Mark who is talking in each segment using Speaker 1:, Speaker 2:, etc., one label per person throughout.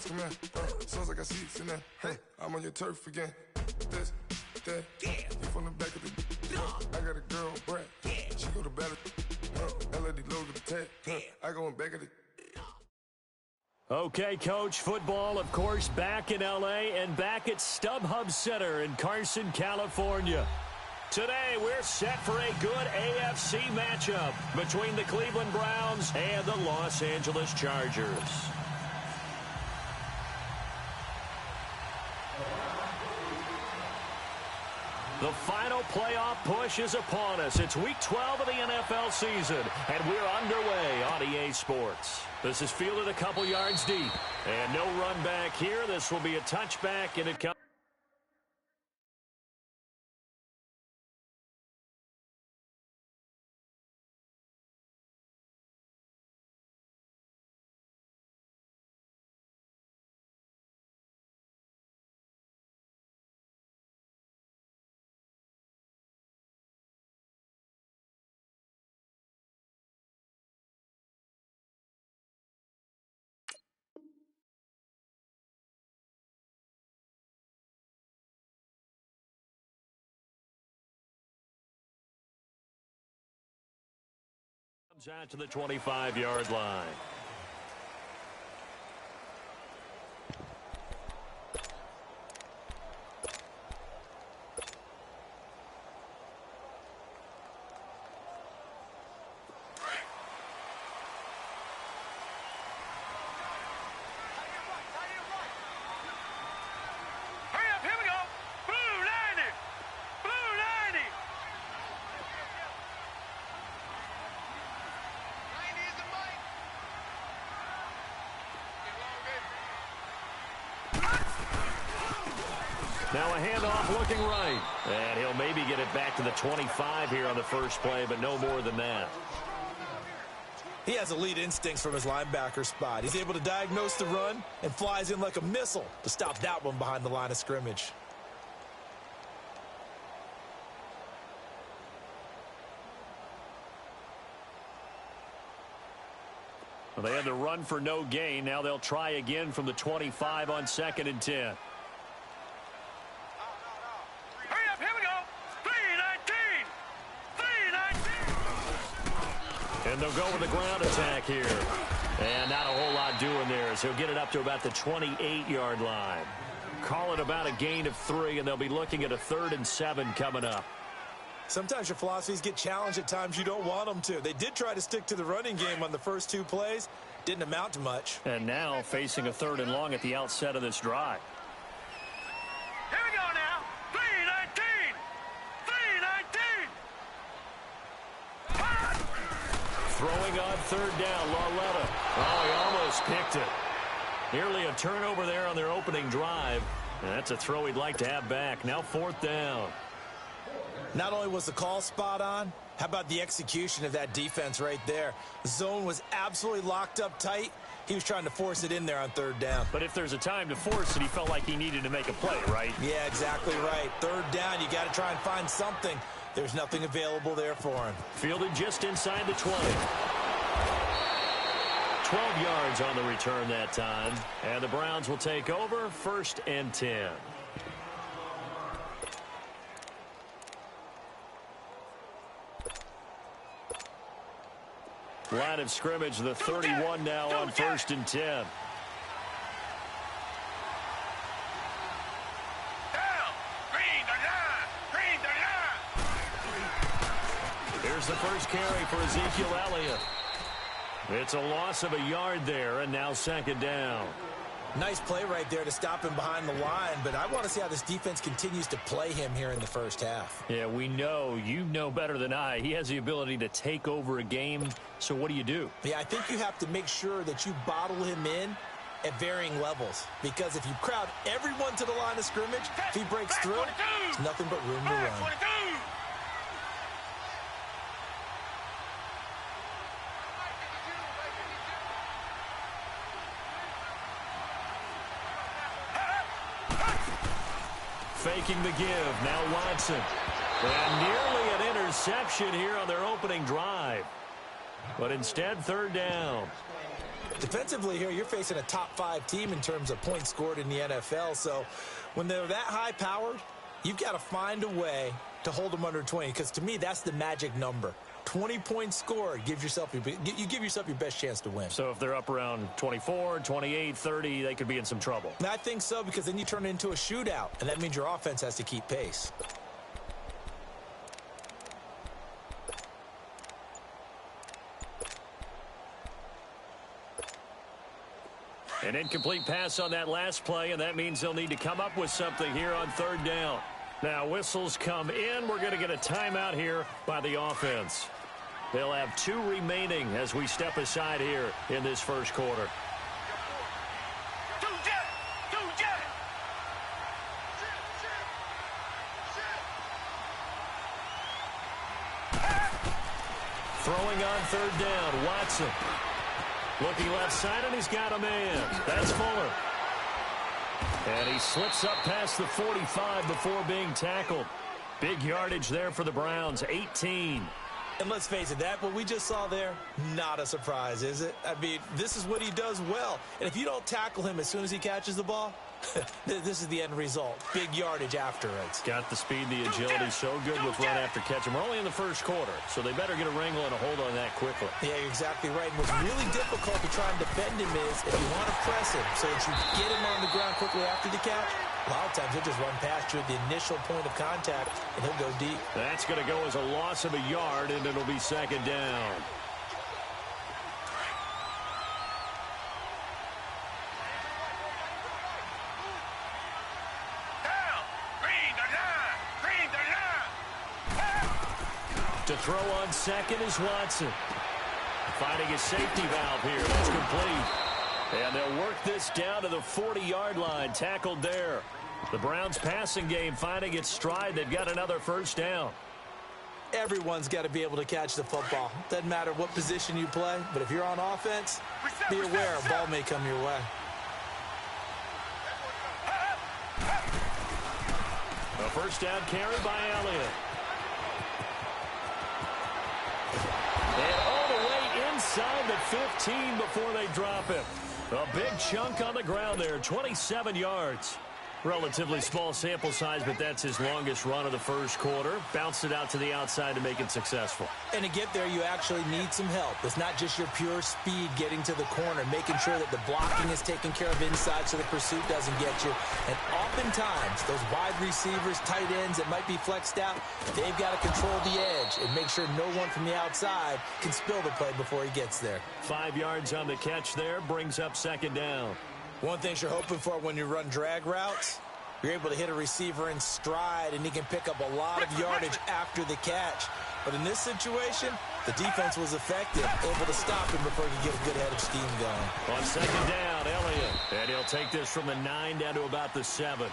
Speaker 1: Just come in. Sounds like I see seats in there. Hey, I'm on your turf again. This, that, you from the back of the. I got a girl, Brad. She go to battle. LED logo the tag. I go in back of the.
Speaker 2: Okay, Coach, football, of course, back in L.A. and back at StubHub Center in Carson, California. Today, we're set for a good AFC matchup between the Cleveland Browns and the Los Angeles Chargers. The final playoff push is upon us. It's Week 12 of the NFL season, and we're underway on EA Sports. This is fielded a couple yards deep, and no run back here. This will be a touchback, and it comes. Out to the 25-yard line. Now a handoff looking right. And he'll maybe get it back to the 25 here on the first play, but no more than that.
Speaker 3: He has elite instincts from his linebacker spot. He's able to diagnose the run and flies in like a missile to stop that one behind the line of scrimmage.
Speaker 2: Well, they had the run for no gain. Now they'll try again from the 25 on 2nd and 10. And they'll go with the ground attack here. And not a whole lot doing there as he'll get it up to about the 28-yard line. Call it about a gain of 3, and they'll be looking at a 3rd and 7 coming up.
Speaker 3: Sometimes your philosophies get challenged at times you don't want them to. They did try to stick to the running game on the first 2 plays. Didn't amount to much.
Speaker 2: And now facing a 3rd and long at the outset of this drive.
Speaker 4: Here we go now. 3-19. 3-19.
Speaker 2: Throwing on 3rd down, Lauletta. Oh, he almost picked it. Nearly a turnover there on their opening drive. And that's a throw he'd like to have back. Now 4th down.
Speaker 3: Not only was the call spot on, how about the execution of that defense right there? The zone was absolutely locked up tight. He was trying to force it in there on 3rd down.
Speaker 2: But if there's a time to force it, he felt like he needed to make a play, right?
Speaker 3: Yeah, exactly right. 3rd down, you got to try and find something. There's nothing available there for him.
Speaker 2: Fielded just inside the 20. 12 yards on the return that time. And the Browns will take over 1st and 10. Line of scrimmage, the 31 now on 1st and 10. Here's the first carry for Ezekiel Elliott. It's a loss of a yard there, and now 2nd down.
Speaker 3: Nice play right there to stop him behind the line, but I want to see how this defense continues to play him here in the first half.
Speaker 2: Yeah, we know. You know better than I. He has the ability to take over a game, so what do you do?
Speaker 3: Yeah, I think you have to make sure that you bottle him in at varying levels, because if you crowd everyone to the line of scrimmage, if he breaks through, there's nothing but room to run.
Speaker 2: Faking the give. Now Watson. And nearly an interception here on their opening drive. But instead, 3rd down.
Speaker 3: Defensively here, you're facing a top-5 team in terms of points scored in the NFL. So when they're that high-powered, you've got to find a way to hold them under 20, because to me, that's the magic number. 20 points scored, you give yourself your best chance to win.
Speaker 2: So if they're up around 24, 28, 30, they could be in some trouble.
Speaker 3: And I think so, because then you turn it into a shootout, and that means your offense has to keep pace.
Speaker 2: An incomplete pass on that last play, and that means they'll need to come up with something here on third down. Now, whistles come in. We're going to get a timeout here by the offense. They'll have 2 remaining as we step aside here in this first quarter. Throwing on third down, Watson. Looking left side, and he's got a man. That's Fuller. And he slips up past the 45 before being tackled. Big yardage there for the Browns, 18.
Speaker 3: And let's face it, what we just saw there, not a surprise, is it? I mean, this is what he does well. And if you don't tackle him as soon as he catches the ball, this is the end result. Big yardage afterwards.
Speaker 2: Got the speed, the agility, so good with run after catch. And we're only in the first quarter, so they better get a wrangle and a hold on that quickly.
Speaker 3: Yeah, you're exactly right. And what's really difficult to try and defend him is if you want to press him so that you get him on the ground quickly after the catch, a lot of times he'll just run past you at the initial point of contact, and he'll go deep.
Speaker 2: That's going to go as a loss of a yard, and it'll be second down. To throw on second is Watson. Finding a safety valve here. That's complete. And they'll work this down to the 40-yard line. Tackled there. The Browns passing game finding its stride. They've got another first down.
Speaker 3: Everyone's got to be able to catch the football. Doesn't matter what position you play, but if you're on offense, be aware a ball may come your way.
Speaker 2: A first down carry by Elliott. And all the way inside the 15 before they drop him. A big chunk on the ground there, 27 yards. Relatively small sample size, but that's his longest run of the first quarter. Bounced it out to the outside to make it successful.
Speaker 3: And to get there, you actually need some help. It's not just your pure speed getting to the corner, making sure that the blocking is taken care of inside so the pursuit doesn't get you. And oftentimes, those wide receivers, tight ends that might be flexed out, they've got to control the edge and make sure no one from the outside can spill the play before he gets there.
Speaker 2: 5 yards on the catch there, brings up second down.
Speaker 3: One thing you're hoping for when you run drag routes, you're able to hit a receiver in stride, and he can pick up a lot of yardage after the catch. But in this situation, the defense was effective, able to stop him before he could get a good head of steam going.
Speaker 2: On second down, Elliott. And he'll take this from the 9 down to about the 7.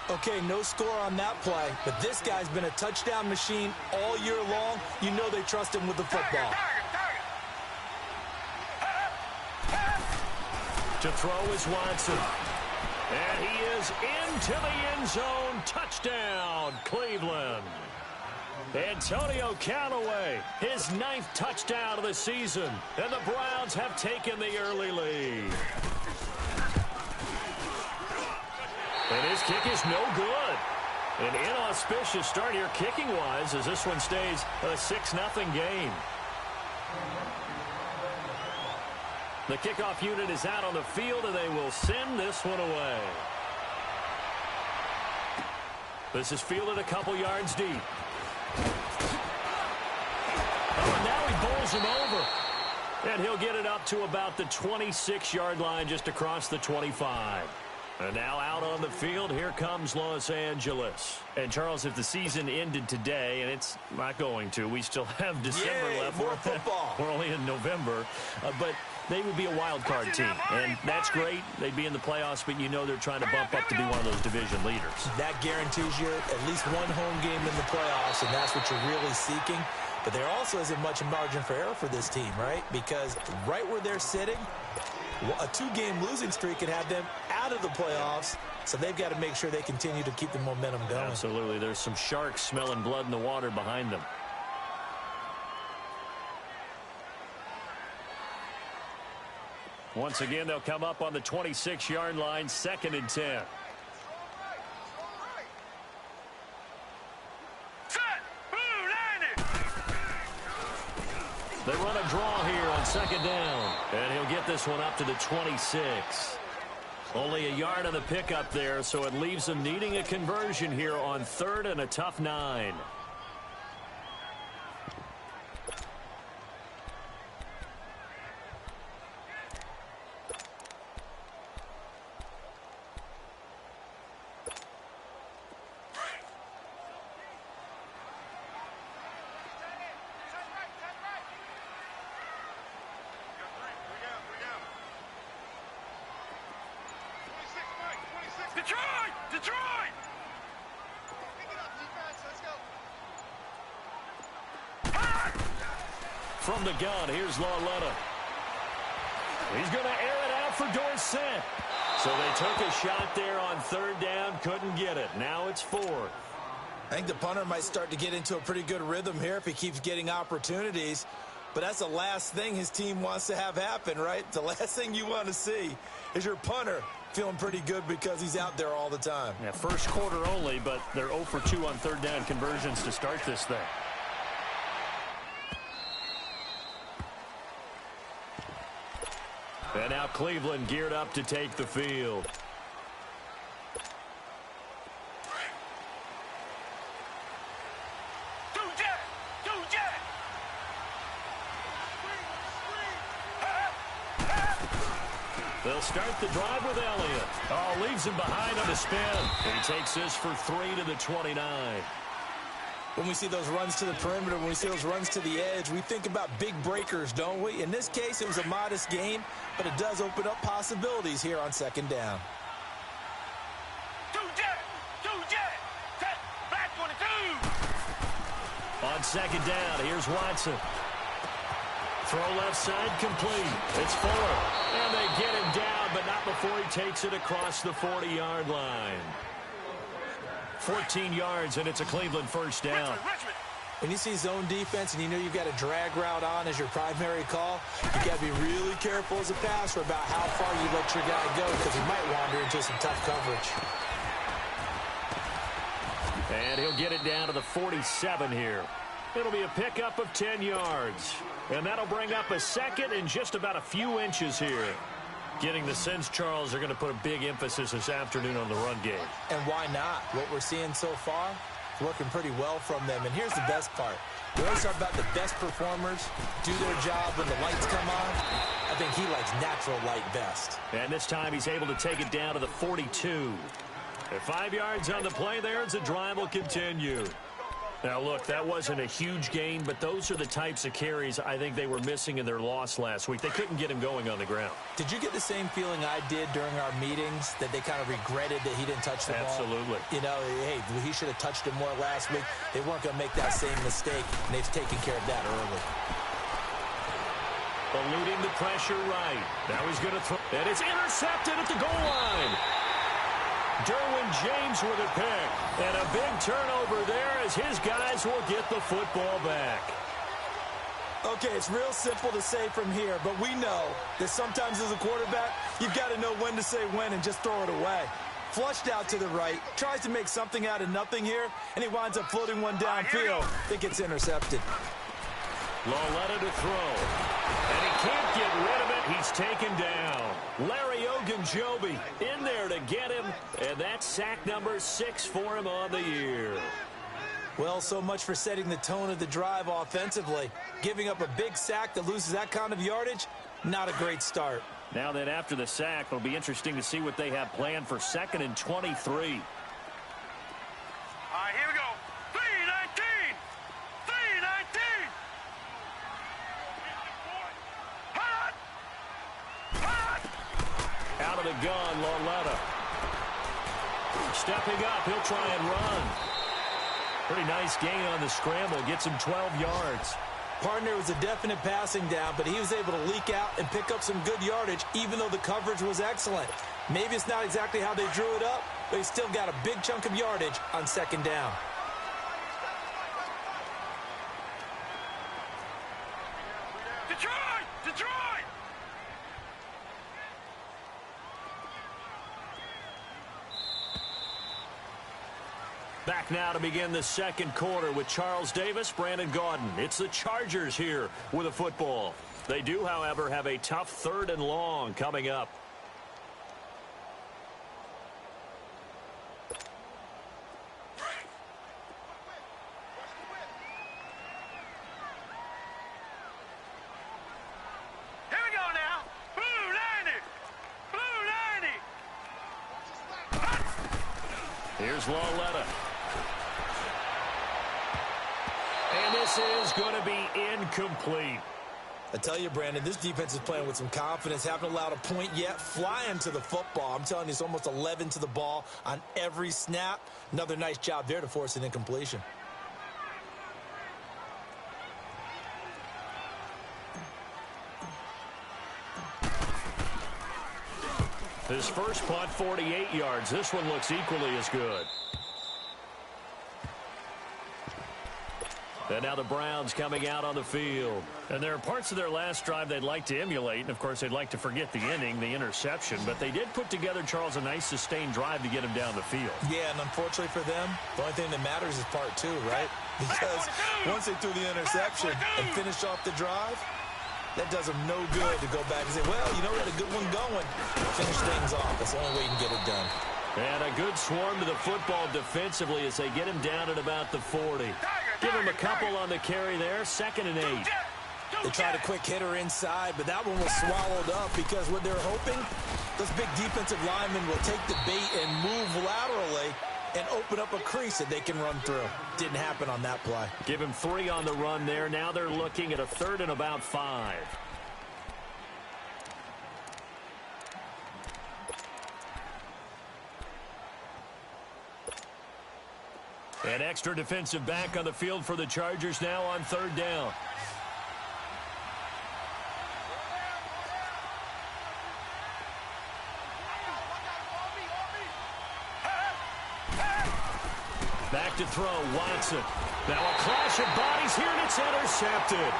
Speaker 3: Okay, no score on that play, but this guy's been a touchdown machine all year long. You know they trust him with the football.
Speaker 2: To throw is Watson. And he is into the end zone. Touchdown, Cleveland. Antonio Callaway, his 9th touchdown of the season. And the Browns have taken the early lead. And his kick is no good. An inauspicious start here kicking-wise as this one stays a 6-0 game. The kickoff unit is out on the field, and they will send this one away. This is fielded a couple yards deep. Oh, and now he bowls him over. And he'll get it up to about the 26-yard line, just across the 25. And now out on the field, here comes Los Angeles. And, Charles, if the season ended today, and it's not going to, we still have December left.
Speaker 3: More football.
Speaker 2: We're only in November. But they would be a wild card team, and that's great. They'd be in the playoffs, but you know they're trying to bump up to be one of those division leaders. That
Speaker 3: guarantees you at least one home game in the playoffs, and that's what you're really seeking. But there also isn't much margin for error for this team, right? Because right where they're sitting, a 2-game losing streak could have them out of the playoffs, so they've got to make sure they continue to keep the momentum going.
Speaker 2: Absolutely. There's some sharks smelling blood in the water behind them. Once again, they'll come up on the 26-yard line, 2nd and 10. They run a draw here on 2nd down, and he'll get this one up to the 26. Only a yard on the pickup there, so it leaves him needing a conversion here on 3rd and a tough 9.
Speaker 4: Detroit!
Speaker 2: From the gun, here's Lauletta. He's going to air it out for Dorsett. So they took a shot there on 3rd down, couldn't get it. Now it's 4th.
Speaker 3: I think the punter might start to get into a pretty good rhythm here if he keeps getting opportunities. But that's the last thing his team wants to have happen, right? The last thing you want to see is your punter feeling pretty good because he's out there all the time.
Speaker 2: Yeah, first quarter only, but they're 0 for 2 on 3rd down conversions to start this thing. And now Cleveland geared up to take the field. They'll start the drive with Elliott. Oh, leaves him behind on a spin. And he takes this for 3 to the 29.
Speaker 3: When we see those runs to the perimeter, when we see those runs to the edge, we think about big breakers, don't we? In this case, it was a modest gain, but it does open up possibilities here on 2nd down.
Speaker 2: On 2nd down, here's Watson. Throw left side complete. It's Fuller. And they get him down, but not before he takes it across the 40-yard line. 14 yards, and it's a Cleveland 1st down.
Speaker 3: When you see zone defense and you know you've got a drag route on as your primary call, you got to be really careful as a passer about how far you let your guy go because he might wander into some tough coverage.
Speaker 2: And he'll get it down to the 47 here. It'll be a pickup of 10 yards. And that'll bring up a 2nd and just about a few inches here. Getting the sense, Charles, are going to put a big emphasis this afternoon on the run game.
Speaker 3: And why not? What we're seeing so far is working pretty well from them. And here's the best part. We always talk about the best performers do their job when the lights come on. I think he likes natural light best.
Speaker 2: And this time he's able to take it down to the 42. At 5 yards on the play there, as the drive will continue. Now, look, that wasn't a huge gain, but those are the types of carries I think they were missing in their loss last week. They couldn't get him going on the ground.
Speaker 3: Did you get the same feeling I did during our meetings, that they kind of regretted that he didn't touch the ball?
Speaker 2: Absolutely.
Speaker 3: You know, hey, he should have touched it more last week. They weren't going to make that same mistake, and they've taken care of that early.
Speaker 2: Eluding the pressure right. Now he's going to throw. And it's intercepted at the goal line. Derwin James with a pick. And a big turnover there as his guys will get the football back.
Speaker 3: Okay, it's real simple to say from here, but we know that sometimes as a quarterback, you've got to know when to say when and just throw it away. Flushed out to the right, tries to make something out of nothing here, and he winds up floating one downfield. It gets intercepted.
Speaker 2: Lauletta to throw. And he can't get rid of it. He's taken down. Larry Ogunjobi in there to get him. And that's sack number 6 for him on the year.
Speaker 3: Well, so much for setting the tone of the drive offensively. Giving up a big sack that loses that kind of yardage, not a great start.
Speaker 2: Now then, after the sack, it'll be interesting to see what they have planned for 2nd and 23. Out of the gun, Lauletta. Stepping up, he'll try and run. Pretty nice gain on the scramble, gets him 12 yards.
Speaker 3: Partner was a definite passing down, but he was able to leak out and pick up some good yardage, even though the coverage was excellent. Maybe it's not exactly how they drew it up, but he still got a big chunk of yardage on 2nd down.
Speaker 2: Back now to begin the second quarter with Charles Davis, Brandon Gaudin. It's the Chargers here with a football. They do, however, have a tough 3rd and long coming up.
Speaker 4: Here we go now. Blue 90. Blue 90.
Speaker 2: Here's Lauletta. And this is going to be incomplete.
Speaker 3: I tell you, Brandon, this defense is playing with some confidence. Haven't allowed a point yet. Flying to the football. I'm telling you, it's almost 11 to the ball on every snap. Another nice job there to force an incompletion.
Speaker 2: His first punt, 48 yards. This one looks equally as good. And now the Browns coming out on the field. And there are parts of their last drive they'd like to emulate. And, of course, they'd like to forget the inning, the interception. But they did put together, Charles, a nice sustained drive to get him down the field.
Speaker 3: Yeah, and unfortunately for them, the only thing that matters is part 2, right? Because once they threw the interception and finished off the drive, that does them no good to go back and say, well, you know, we had a good one going. Finish things off. That's the only way you can get it done.
Speaker 2: And a good swarm to the football defensively as they get him down at about the 40. Give him a couple on the carry there. 2nd and 8.
Speaker 3: They tried a quick hitter inside, but that one was swallowed up because what they're hoping, those big defensive linemen will take the bait and move laterally and open up a crease that they can run through. Didn't happen on that play.
Speaker 2: Give him 3 on the run there. Now they're looking at a 3rd and about 5. An extra defensive back on the field for the Chargers now on 3rd down. Back to throw, Watson. Now a clash of bodies here, and it's intercepted.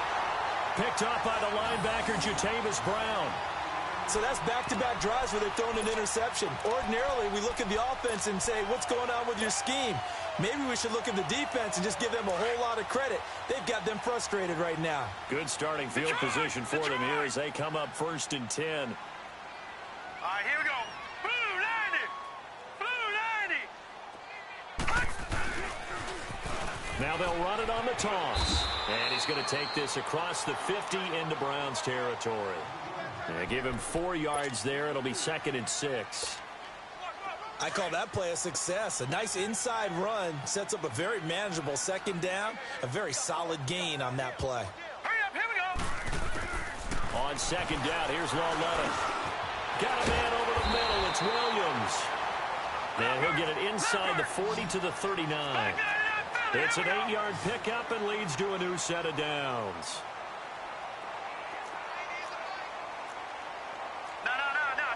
Speaker 2: Picked off by the linebacker, Jatavis Brown.
Speaker 3: So that's back-to-back drives where they've thrown an interception. Ordinarily, we look at the offense and say, what's going on with your scheme? Maybe we should look at the defense and just give them a whole lot of credit. They've got them frustrated right now.
Speaker 2: Good starting field position for them here as they come up 1st and 10.
Speaker 4: All right, here we go. Blue 90. Blue 90.
Speaker 2: Now they'll run it on the toss. And he's going to take this across the 50 into Browns territory. And give him 4 yards there. It'll be 2nd and 6.
Speaker 3: I call that play a success. A nice inside run sets up a very manageable 2nd down. A very solid gain on that play.
Speaker 4: Hurry up, here we go.
Speaker 2: On 2nd down, here's Lauletta. Got a man over the middle. It's Williams. And he'll get it inside the 40 to the 39. It's an 8-yard pickup and leads to a new set of downs.
Speaker 4: No,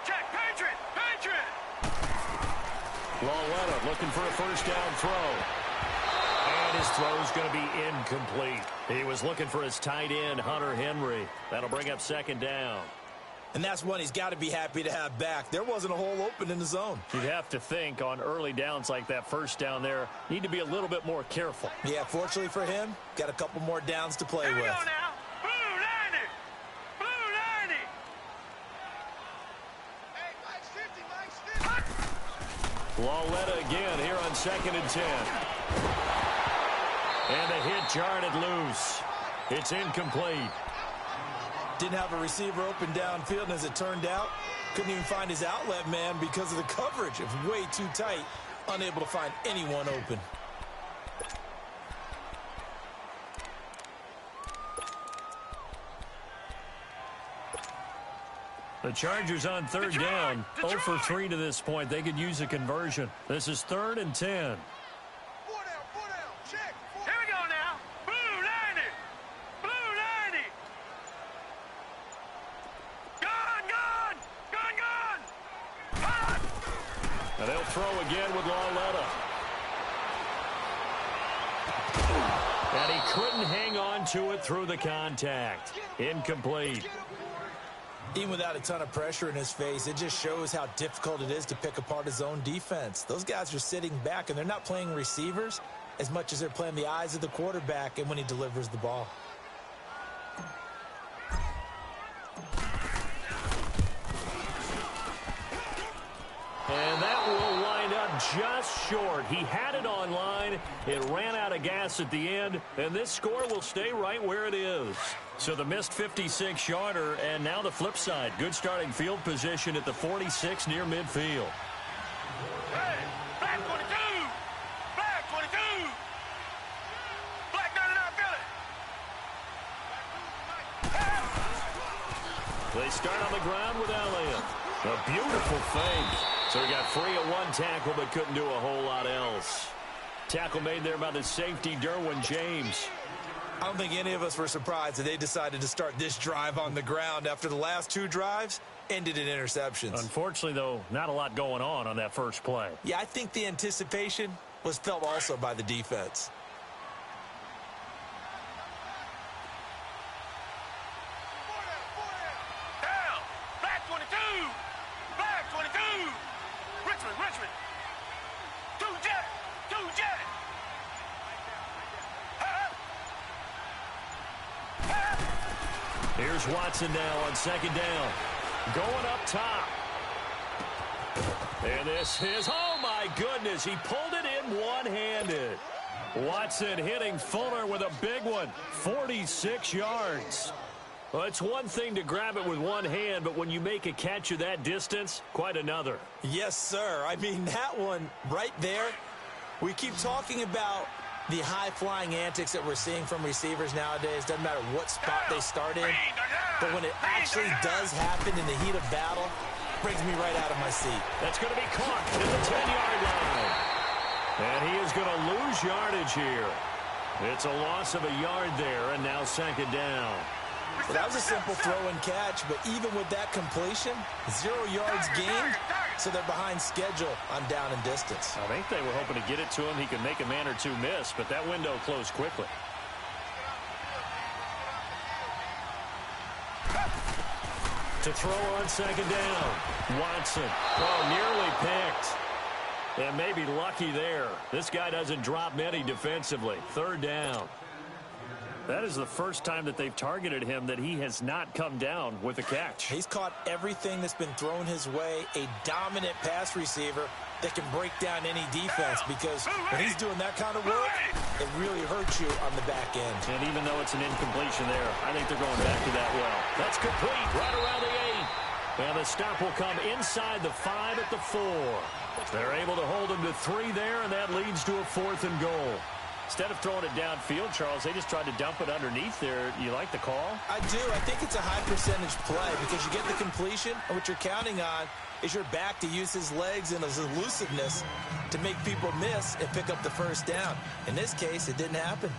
Speaker 4: check. Patriot.
Speaker 2: Lauletta looking for a 1st down throw. And his throw's going to be incomplete. He was looking for his tight end, Hunter Henry. That'll bring up 2nd down.
Speaker 3: And that's one he's got to be happy to have back. There wasn't a hole open in the zone.
Speaker 2: You'd have to think on early downs like that 1st down there, need to be a little bit more careful.
Speaker 3: Yeah, fortunately for him, got a couple more downs to play
Speaker 4: Here we
Speaker 3: with.
Speaker 4: go now. Blue 90. Blue 90. Hey, Mike's 50.
Speaker 2: Lauletta again here on 2nd and 10. And the hit jarred it loose. It's incomplete.
Speaker 3: Didn't have a receiver open downfield, and as it turned out, couldn't even find his outlet man because of the coverage. It was way too tight, unable to find anyone open.
Speaker 2: The Chargers on 3rd down, 0 for 3 to this point. They could use a conversion. This is 3rd and 10.
Speaker 4: Four down, check. Here we go now. Blue 90. Blue 90. Gone.
Speaker 2: And they'll throw again with Lauletta. And he couldn't hang on to it through the contact. Incomplete.
Speaker 3: Even without a ton of pressure in his face, it just shows how difficult it is to pick apart his own defense. Those guys are sitting back, and they're not playing receivers as much as they're playing the eyes of the quarterback and when he delivers the ball.
Speaker 2: And that will wind up just short. He had it on line. It ran out of gas at the end, and this score will stay right where it is. So the missed 56-yarder, and now the flip side. Good starting field position at the 46 near midfield.
Speaker 4: Hey, Black 22! Black 22! Black 99 Philly!
Speaker 2: They start on the ground with Elliott. A beautiful fake. So he got free at one tackle, but couldn't do a whole lot else. Tackle made there by the safety, Derwin James.
Speaker 3: I don't think any of us were surprised that they decided to start this drive on the ground after the last two drives ended in interceptions.
Speaker 2: Unfortunately, though, not a lot going on that first play.
Speaker 3: Yeah, I think the anticipation was felt also by the defense.
Speaker 4: Down! Black 22! Black 22! Richmond! Two jet!
Speaker 2: Here's Watson now on second down. Going up top. And this is, oh my goodness, he pulled it in one-handed. Watson hitting Fuller with a big one, 46 yards. Well, it's one thing to grab it with one hand, but when you make a catch of that distance, quite another.
Speaker 3: Yes, sir. I mean, that one right there, we keep talking about the high-flying antics that we're seeing from receivers nowadays. Doesn't matter what spot they start in. But when it actually does happen in the heat of battle, it brings me right out of my seat.
Speaker 2: That's going to be caught at the 10-yard line. And he is going to lose yardage here. It's a loss of a yard there, and now second down.
Speaker 3: Well, that was a simple throw and catch, but even with that completion, 0 yards gained, so they're behind schedule on down and distance.
Speaker 2: I think they were hoping to get it to him. He could make a man or two miss, but that window closed quickly. To throw on second down, Watson. Oh, nearly picked. And maybe lucky there. This guy doesn't drop many defensively. Third down. That is the first time that they've targeted him that he has not come down with a catch.
Speaker 3: He's caught everything that's been thrown his way. A dominant pass receiver that can break down any defense, because when he's doing that kind of work, it really hurts you on the back end.
Speaker 2: And even though it's an incompletion there, I think they're going back to that well. That's complete right around the 8. And the stop will come inside the 5 at the 4. They're able to hold him to 3 there, and that leads to a 4th and goal. Instead of throwing it downfield, Charles, they just tried to dump it underneath there. You like the call?
Speaker 3: I do. I think it's a high percentage play because you get the completion, and what you're counting on is your back to use his legs and his elusiveness to make people miss and pick up the first down. In this case, it didn't happen.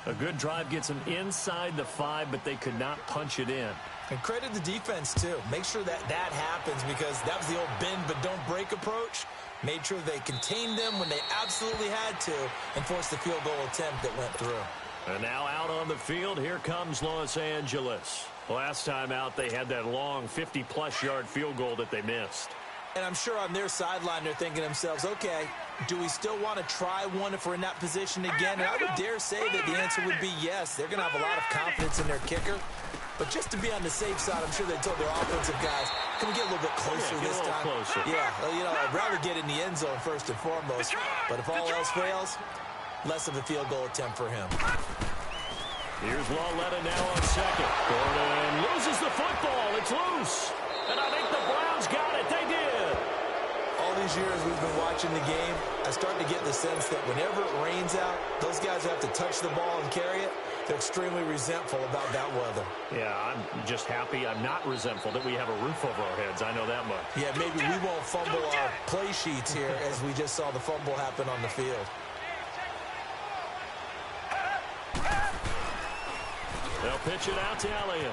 Speaker 2: A good drive gets them inside the 5, but they could not punch it in.
Speaker 3: And credit the defense, too. Make sure that that happens, because that was the old bend but don't break approach. Made sure they contained them when they absolutely had to and forced the field goal attempt that went through.
Speaker 2: And now out on the field, here comes Los Angeles. Last time out, they had that long 50-plus yard field goal that they missed.
Speaker 3: And I'm sure on their sideline, they're thinking to themselves, okay, do we still want to try one if we're in that position again? And I would dare say that the answer would be yes. They're going to have a lot of confidence in their kicker. But just to be on the safe side, I'm sure they told their offensive guys, can we get a little bit closer this time?
Speaker 2: Closer.
Speaker 3: Yeah, well, you know, I'd rather get in the end zone first and foremost. But if all else fails, less of a field goal attempt for him.
Speaker 2: Here's Lawletta now on second. Gordon loses the football. It's loose. And I think the Browns got it. They did.
Speaker 3: All these years we've been watching the game, I start to get the sense that whenever it rains out, those guys who have to touch the ball and carry it, they're extremely resentful about that weather.
Speaker 2: Yeah, I'm just happy. I'm not resentful that we have a roof over our heads. I know that much.
Speaker 3: Yeah, maybe we won't fumble our play sheets here as we just saw the fumble happen on the field.
Speaker 2: They'll pitch it out to Elliott.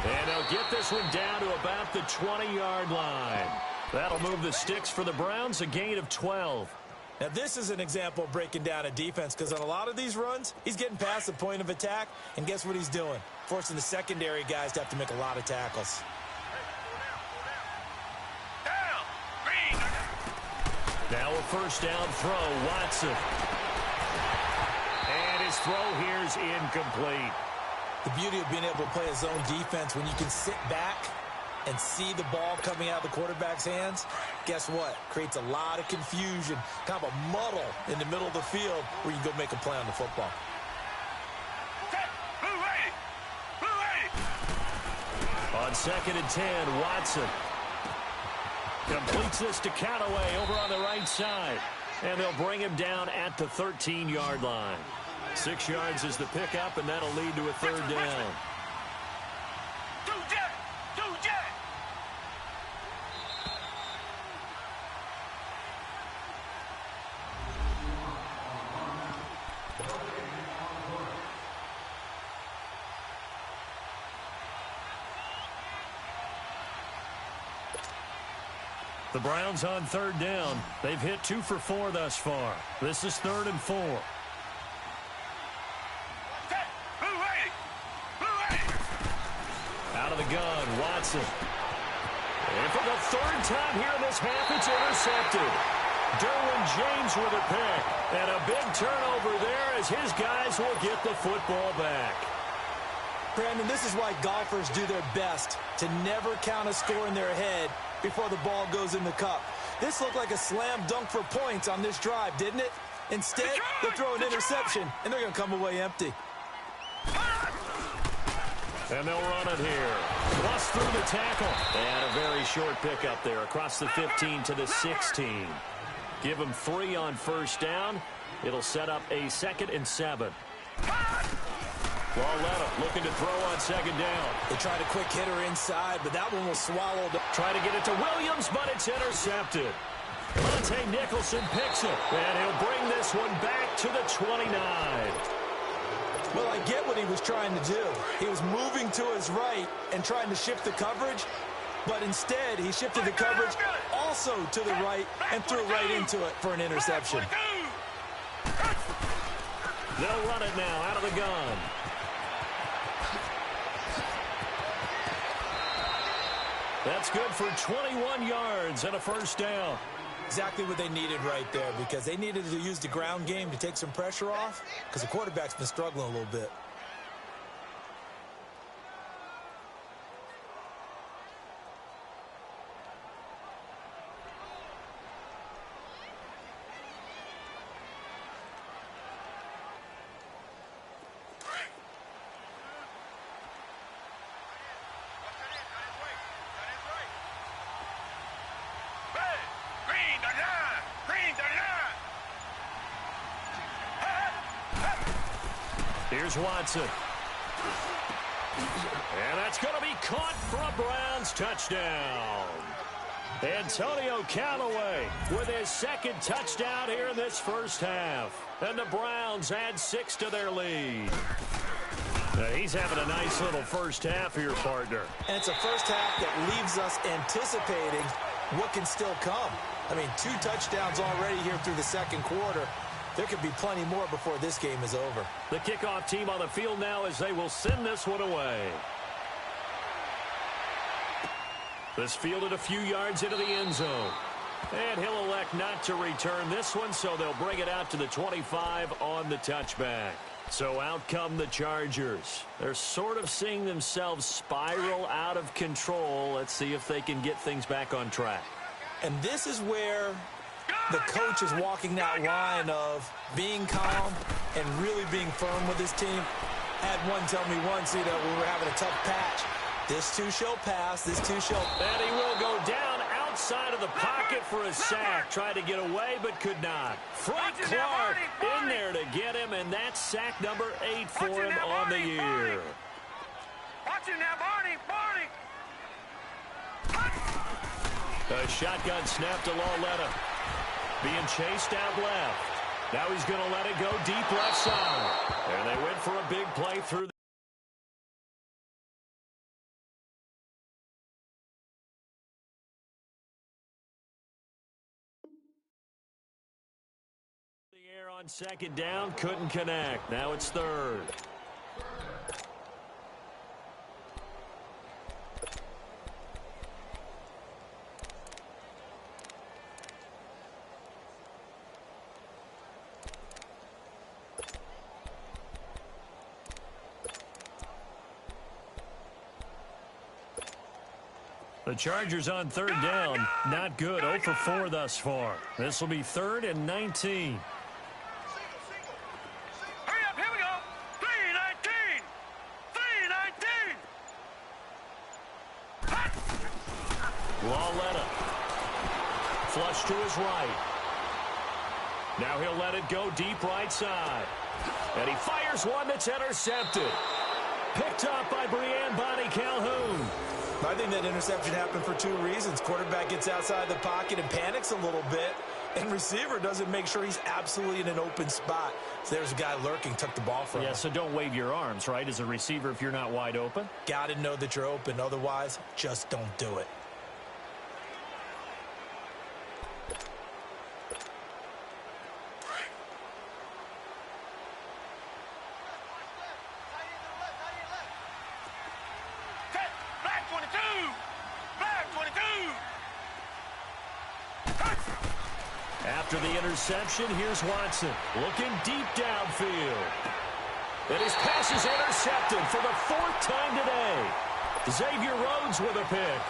Speaker 2: And they'll get this one down to about the 20-yard line. That'll move the sticks for the Browns, a gain of 12.
Speaker 3: Now, this is an example of breaking down a defense because on a lot of these runs, he's getting past the point of attack, and guess what he's doing? Forcing the secondary guys to have to make a lot of tackles.
Speaker 2: Now a first down throw, Watson. And his throw here is incomplete.
Speaker 3: The beauty of being able to play a zone defense when you can sit back and see the ball coming out of the quarterback's hands, guess what? Creates a lot of confusion, kind of a muddle in the middle of the field where you can go make a play on the football.
Speaker 2: On 2nd and 10, Watson completes this to Callaway over on the right side. And they'll bring him down at the 13-yard line. 6 yards is the pickup, and that'll lead to a third down. The Browns on third down. They've hit 2 for 4 thus far. This is 3rd and 4. Out of the gun, Watson. And for the 3rd time here in this half, it's intercepted. Derwin James with a pick. And a big turnover there as his guys will get the football back.
Speaker 3: Brandon, this is why golfers do their best to never count a score in their head before the ball goes in the cup. This looked like a slam dunk for points on this drive, didn't it? Instead, they throw an interception, and they're going to come away empty.
Speaker 2: And they'll run it here. Plus through the tackle. And a very short pickup there across the 15 to the 16. Give them 3 on first down. It'll set up a 2nd and 7. Lauletta looking to throw on 2nd down.
Speaker 3: They tried a quick hitter inside, but that one was swallowed.
Speaker 2: Try to get it to Williams, but it's intercepted. Monte Nicholson picks it, and he'll bring this one back to the 29.
Speaker 3: Well, I get what he was trying to do. He was moving to his right and trying to shift the coverage, but instead he shifted the coverage also to the right and threw right into it for an interception.
Speaker 2: They'll run it now out of the gun. That's good for 21 yards and a first down.
Speaker 3: Exactly what they needed right there because they needed to use the ground game to take some pressure off because the quarterback's been struggling a little bit.
Speaker 2: Here's Watson. And that's going to be caught for a Browns touchdown. Antonio Callaway with his 2nd touchdown here in this first half. And the Browns add 6 to their lead. Now he's having a nice little first half here, partner.
Speaker 3: And it's a first half that leaves us anticipating what can still come. I mean, 2 touchdowns already here through the 2nd quarter. There could be plenty more before this game is over.
Speaker 2: The kickoff team on the field now as they will send this one away. This fielded a few yards into the end zone. And he'll elect not to return this one, so they'll bring it out to the 25 on the touchback. So out come the Chargers. They're sort of seeing themselves spiral out of control. Let's see if they can get things back on track.
Speaker 3: And this is where the coach is walking that line of being calm and really being firm with his team. Had one tell me once, we were having a tough patch. This too shall pass. This too shall.
Speaker 2: And he will go down outside of the pocket for a sack. Tried to get away, but could not. Frank Clark in there to get him, and that's sack number 8 for him on the year.
Speaker 4: Watch him now, Barney.
Speaker 2: A shotgun snap to Lauletta. Being chased out left. Now he's going to let it go deep left side. And they went for a big play through on second down, couldn't connect. Now it's third. The Chargers on third down. Not good. 0 for 4 thus far. This will be 3rd and 19.
Speaker 4: Hurry up, here we go. 3-19. 3-19.
Speaker 2: Lawletta. Flush to his right. Now he'll let it go deep right side. And he fires one that's intercepted. Picked up by Brianne Bonnie Calhoun.
Speaker 3: I think that interception happened for 2 reasons. Quarterback gets outside the pocket and panics a little bit, and receiver doesn't make sure he's absolutely in an open spot. So there's a guy lurking, took the ball from him.
Speaker 2: Yeah, so don't wave your arms, right, as a receiver if you're not wide open?
Speaker 3: Got to know that you're open. Otherwise, just don't do it.
Speaker 2: After the interception, here's Watson looking deep downfield. And his pass is intercepted for the 4th time today. Xavier Rhodes with a pick.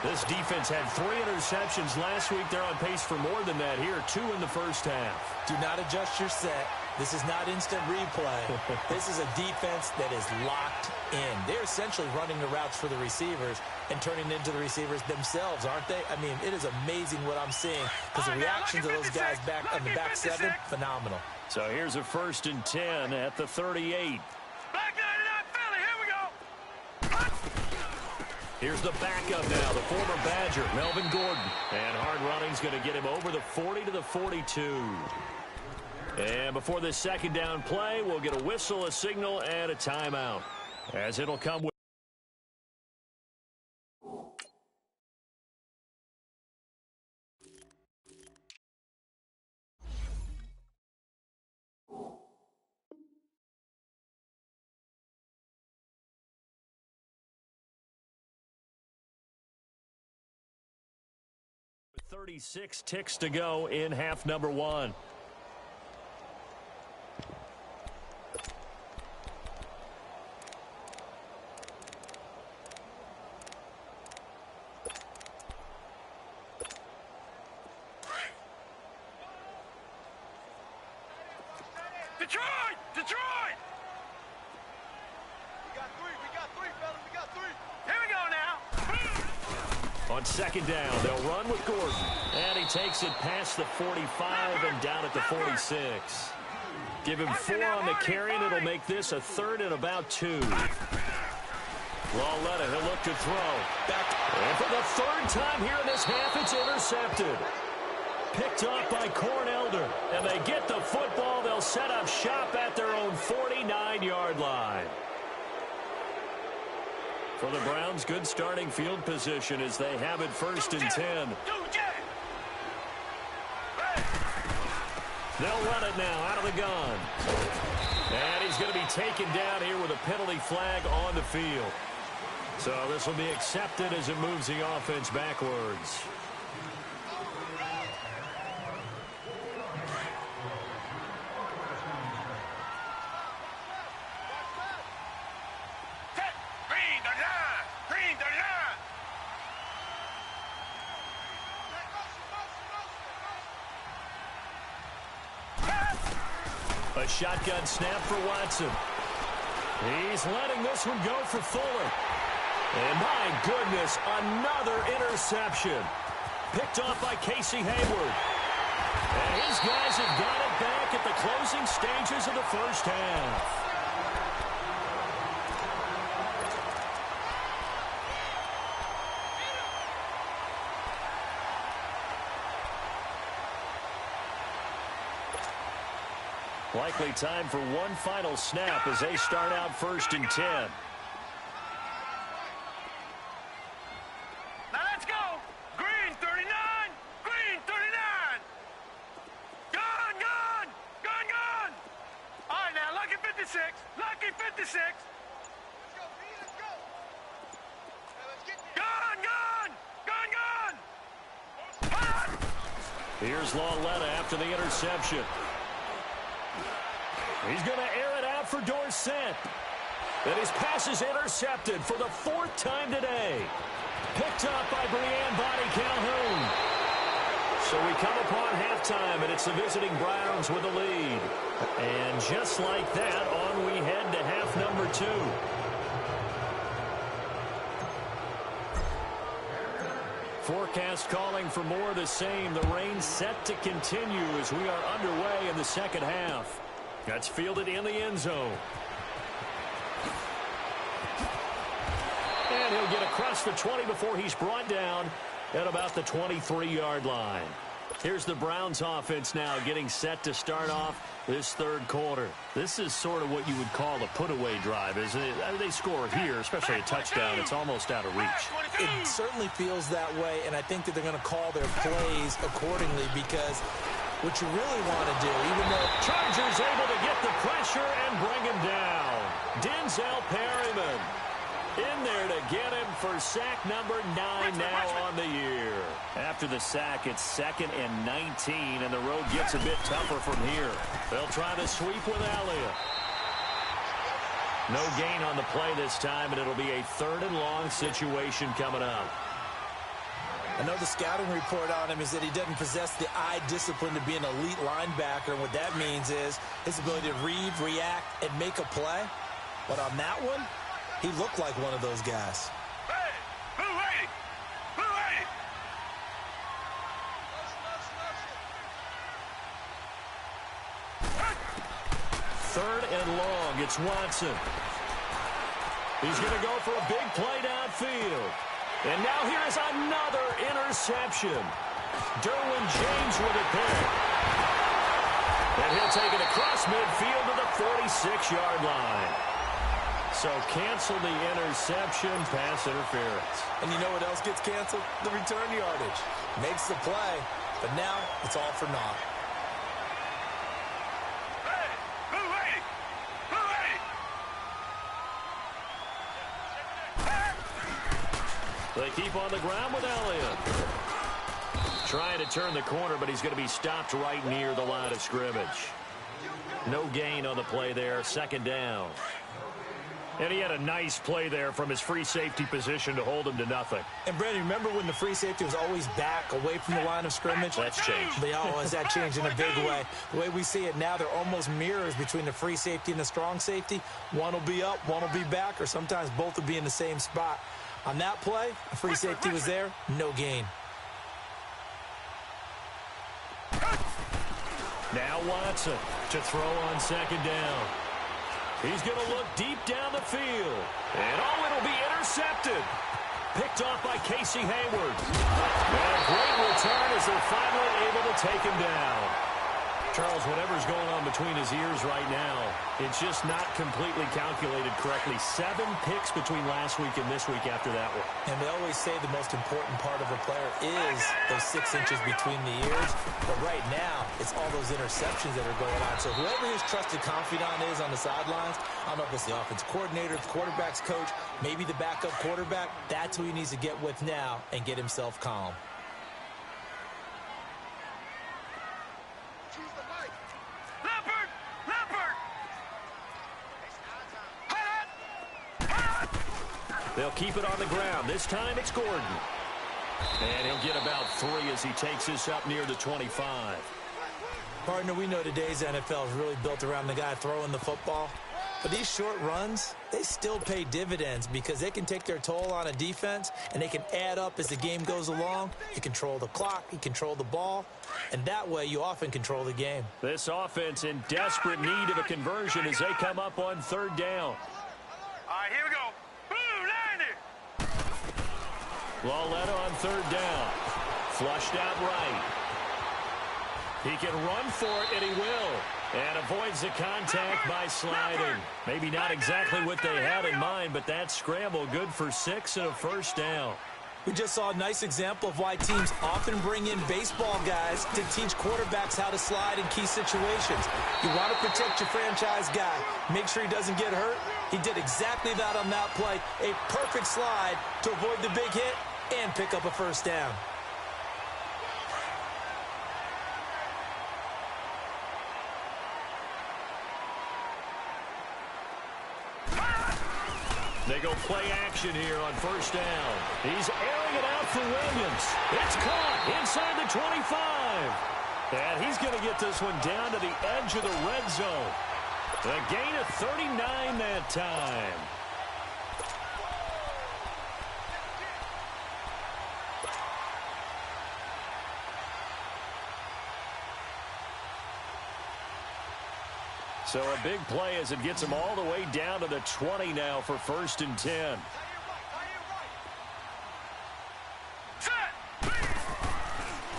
Speaker 2: This defense had 3 interceptions last week. They're on pace for more than that here, 2 in the first half.
Speaker 3: Do not adjust your set. This is not instant replay. This is a defense that is locked in. They're essentially running the routes for the receivers and turning into the receivers themselves, aren't they? I mean, it is amazing what I'm seeing because the reactions of those guys back on the back 7, phenomenal.
Speaker 2: So here's a 1st and 10 at the 38.
Speaker 4: Black 99 Philly, here we go.
Speaker 2: Here's the backup now, the former Badger, Melvin Gordon. And hard running's going to get him over the 40 to the 42. And before this second down play, we'll get a whistle, a signal, and a timeout. As it'll come with with 36 ticks to go in half number 1.
Speaker 4: Detroit! Detroit! We got 3, fellas, we got 3. Here we go now.
Speaker 2: On second down, they'll run with Gordon. And he takes it past the 45 and down at the 46. Give him 4 on the carry, and it'll make this a 3rd and about 2. Lawletta, he'll look to throw. And for the 3rd time here in this half, it's intercepted. Picked up by Cornelder. And they get the football. They'll set up shop at their own 49-yard line. For the Browns, good starting field position as they have it 1st and 10. They'll run it now out of the gun. And he's going to be taken down here with a penalty flag on the field. So this will be accepted as it moves the offense backwards. A shotgun snap for Watson. He's letting this one go for Fuller. And my goodness, another interception. Picked off by Casey Hayward. And his guys have got it back at the closing stages of the first half. Likely time for one final snap as they start out 1st and 10.
Speaker 4: Now let's go. Green 39. Green 39. Gun, gun. Gun, gun. Lucky 56. Let's go, B, let's go. Let's get there. Gun.
Speaker 2: Here's Lauletta after the interception. He's going to air it out for Dorsett. And his pass is intercepted for the 4th time today. Picked up by Breanne Bonnie Calhoun. So we come upon halftime, and it's the visiting Browns with the lead. And just like that, on we head to half number 2. Forecast calling for more of the same. The rain set to continue as we are underway in the second half. That's fielded in the end zone. And he'll get across the 20 before he's brought down at about the 23-yard line. Here's the Browns offense now getting set to start off this third quarter. This is sort of what you would call a put-away drive, isn't it? They score here, especially a touchdown. It's almost out of reach.
Speaker 3: It certainly feels that way, and I think that they're going to call their plays accordingly because what you really want to do, even though
Speaker 2: Chargers able to get the pressure and bring him down. Denzel Perryman in there to get him for sack number 9 now on the year. After the sack, it's 2nd and 19, and the road gets a bit tougher from here. They'll try to sweep with Elliott. No gain on the play this time, and it'll be a 3rd and long situation coming up.
Speaker 3: I know the scouting report on him is that he doesn't possess the eye discipline to be an elite linebacker, and what that means is his ability to read, react, and make a play. But on that one, he looked like one of those guys.
Speaker 4: Hey, who waiting?
Speaker 2: 3rd and long. It's Watson. He's going to go for a big play downfield. And now here is another interception. Derwin James with a pick. And he'll take it across midfield to the 46-yard line. So cancel the interception, pass interference.
Speaker 3: And you know what else gets canceled? The return yardage. Makes the play, but now it's all for naught.
Speaker 4: Hey, who waiting?
Speaker 2: They keep on the ground with Elliott. Trying to turn the corner, but he's going to be stopped right near the line of scrimmage. No gain on the play there, 2nd down. And he had a nice play there from his free safety position to hold him to nothing.
Speaker 3: And, Brandon, remember when the free safety was always back away from the line of scrimmage?
Speaker 2: That's changed.
Speaker 3: Has that changed in a big way? The way we see it now, they're almost mirrors between the free safety and the strong safety. One will be up, one will be back, or sometimes both will be in the same spot. On that play, the free safety was there, no gain.
Speaker 2: Now Watson to throw on 2nd down. He's going to look deep down the field. And, it'll be intercepted. Picked off by Casey Hayward. And a great return as they're finally able to take him down. Charles, whatever's going on between his ears right now, it's just not completely calculated correctly. 7 picks between last week and this week after that one.
Speaker 3: And they always say the most important part of a player is those 6 inches between the ears. But right now, it's all those interceptions that are going on. So whoever his trusted confidant is on the sidelines, I don't know if it's the offense coordinator, the quarterback's coach, maybe the backup quarterback, that's who he needs to get with now and get himself calm.
Speaker 2: They'll keep it on the ground. This time it's Gordon. And he'll get about 3 as he takes this up near the 25.
Speaker 3: Partner, we know today's NFL is really built around the guy throwing the football. But these short runs, they still pay dividends because they can take their toll on a defense and they can add up as the game goes along. You control the clock, you control the ball, and that way you often control the game.
Speaker 2: This offense in desperate need of a conversion as they come up on 3rd down.
Speaker 4: All right, here we go.
Speaker 2: Lauletta on 3rd down. Flushed out right. He can run for it, and he will. And avoids the contact by sliding. Maybe not exactly what they had in mind, but that scramble good for 6 and a 1st down.
Speaker 3: We just saw a nice example of why teams often bring in baseball guys to teach quarterbacks how to slide in key situations. You want to protect your franchise guy. Make sure he doesn't get hurt. He did exactly that on that play. A perfect slide to avoid the big hit and pick up a first down.
Speaker 2: They go play action here on first down. He's airing it out for Williams. It's caught inside the 25. And he's going to get this one down to the edge of the red zone. A gain of 39 that time. So a big play as it gets him all the way down to the 20 now for 1st and 10.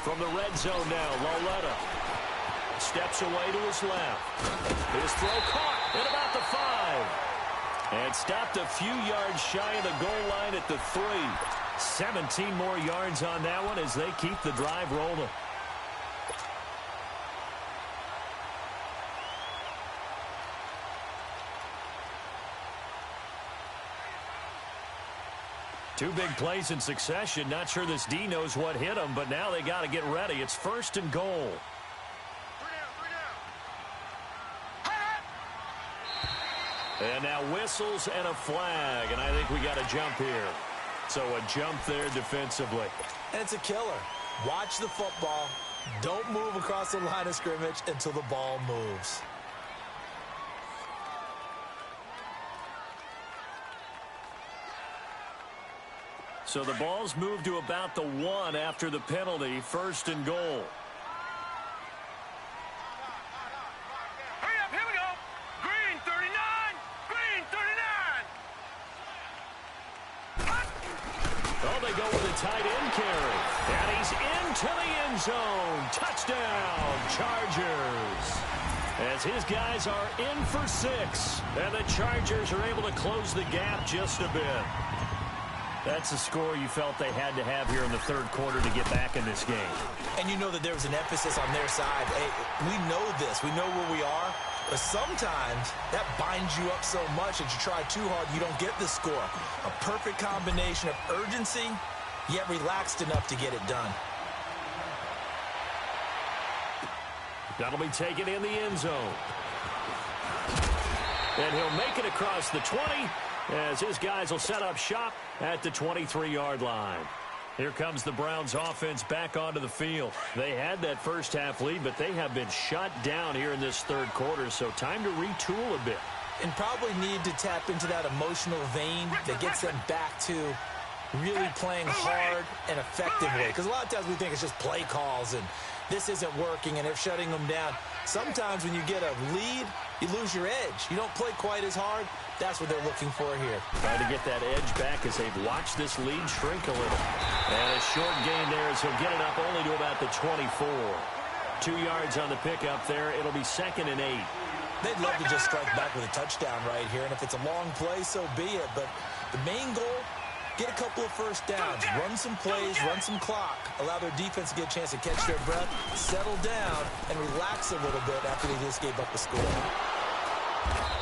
Speaker 2: From the red zone now, Loletta steps away to his left. His throw caught at about the 5. And stopped a few yards shy of the goal line at the 3. 17 more yards on that one as they keep the drive rolling. Two big plays in succession. Not sure this D knows what hit him, but now they got to get ready. It's 1st and goal. And now whistles and a flag, and I think we got a jump here. So a jump there defensively.
Speaker 3: And it's a killer. Watch the football. Don't move across the line of scrimmage until the ball moves.
Speaker 2: So the ball's moved to about the 1 after the penalty. 1st and goal.
Speaker 4: Hurry up, here we go. Green 39. Green 39.
Speaker 2: Oh, they go with a tight end carry. And he's into the end zone. Touchdown, Chargers. As his guys are in for 6. And the Chargers are able to close the gap just a bit. That's a score you felt they had to have here in the 3rd quarter to get back in this game.
Speaker 3: And you know that there was an emphasis on their side. Hey, we know this. We know where we are. But sometimes that binds you up so much that you try too hard, you don't get the score. A perfect combination of urgency, yet relaxed enough to get it done.
Speaker 2: That'll be taken in the end zone. And he'll make it across the 20. As his guys will set up shop at the 23-yard line. Here comes the Browns offense back onto the field. They had that first half lead, but they have been shut down here in this 3rd quarter, so time to retool a bit.
Speaker 3: And probably need to tap into that emotional vein that gets them back to really playing hard and effectively. Because a lot of times we think it's just play calls and this isn't working and they're shutting them down. Sometimes when you get a lead, you lose your edge. You don't play quite as hard. That's what they're looking for here.
Speaker 2: Trying to get that edge back as they've watched this lead shrink a little. And a short gain there as he'll get it up only to about the 24. 2 yards on the pickup there. It'll be 2nd and 8.
Speaker 3: They'd love to just strike back with a touchdown right here. And if it's a long play, so be it. But the main goal, get a couple of first downs. Run some plays, run some clock. Allow their defense to get a chance to catch their breath, settle down, and relax a little bit after they just gave up a score.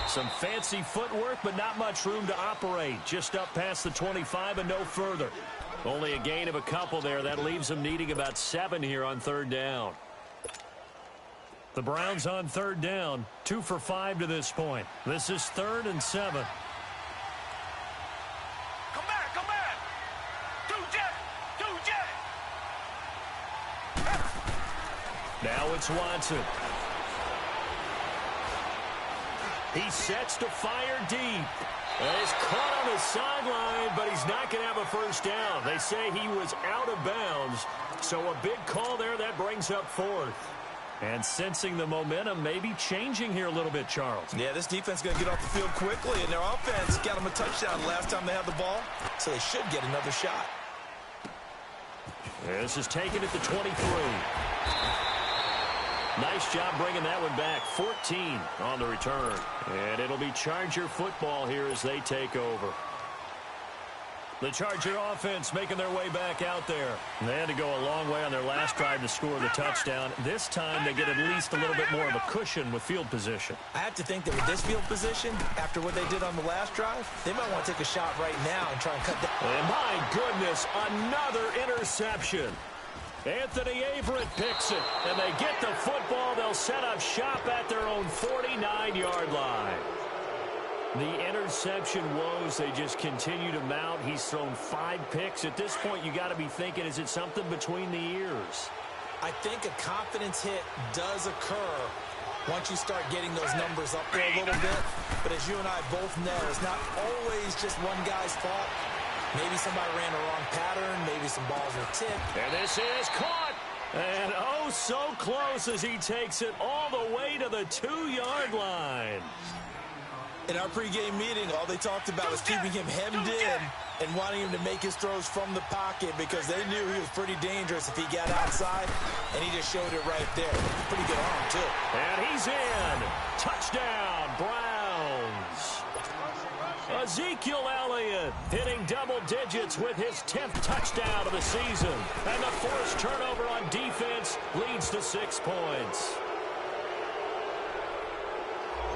Speaker 2: Some fancy footwork, but not much room to operate. Just up past the 25 and no further. Only a gain of a couple there. That leaves them needing about 7 here on 3rd down. The Browns on 3rd down. 2 for 5 to this point. This is 3rd and 7.
Speaker 4: Come back, come back. Two jet.
Speaker 2: Now it's Watson. He sets to fire deep. He's caught on the sideline, but he's not going to have a first down. They say he was out of bounds. So a big call there that brings up 4th. And sensing the momentum maybe changing here a little bit, Charles.
Speaker 3: Yeah, this defense is going to get off the field quickly, and their offense got them a touchdown last time they had the ball, so they should get another shot.
Speaker 2: This is taken at the 23. Nice job bringing that one back. 14 on the return. And it'll be Charger football here as they take over. The Charger offense making their way back out there. They had to go a long way on their last drive to score the touchdown. This time they get at least a little bit more of a cushion with field position.
Speaker 3: I have to think that with this field position, after what they did on the last drive, they might want to take a shot right now and try and cut down.
Speaker 2: And my goodness, another interception. Anthony Averett picks it, and they get the football. They'll set up shop at their own 49-yard line. The interception woes, they just continue to mount. He's thrown 5 picks. At this point, you got to be thinking, is it something between the ears?
Speaker 3: I think a confidence hit does occur once you start getting those numbers up there a little bit. But as you and I both know, it's not always just one guy's fault. Maybe somebody ran the wrong pattern. Maybe some balls were tipped.
Speaker 2: And this is caught. And oh, so close as he takes it all the way to the 2-yard line.
Speaker 3: In our pregame meeting, all they talked about was keeping him hemmed in and wanting him to make his throws from the pocket because they knew he was pretty dangerous if he got outside, and he just showed it right there. Pretty good arm, too.
Speaker 2: And he's in. Touchdown, Browns. Ezekiel Elliott hitting double digits with his 10th touchdown of the season. And the forced turnover on defense leads to 6 points.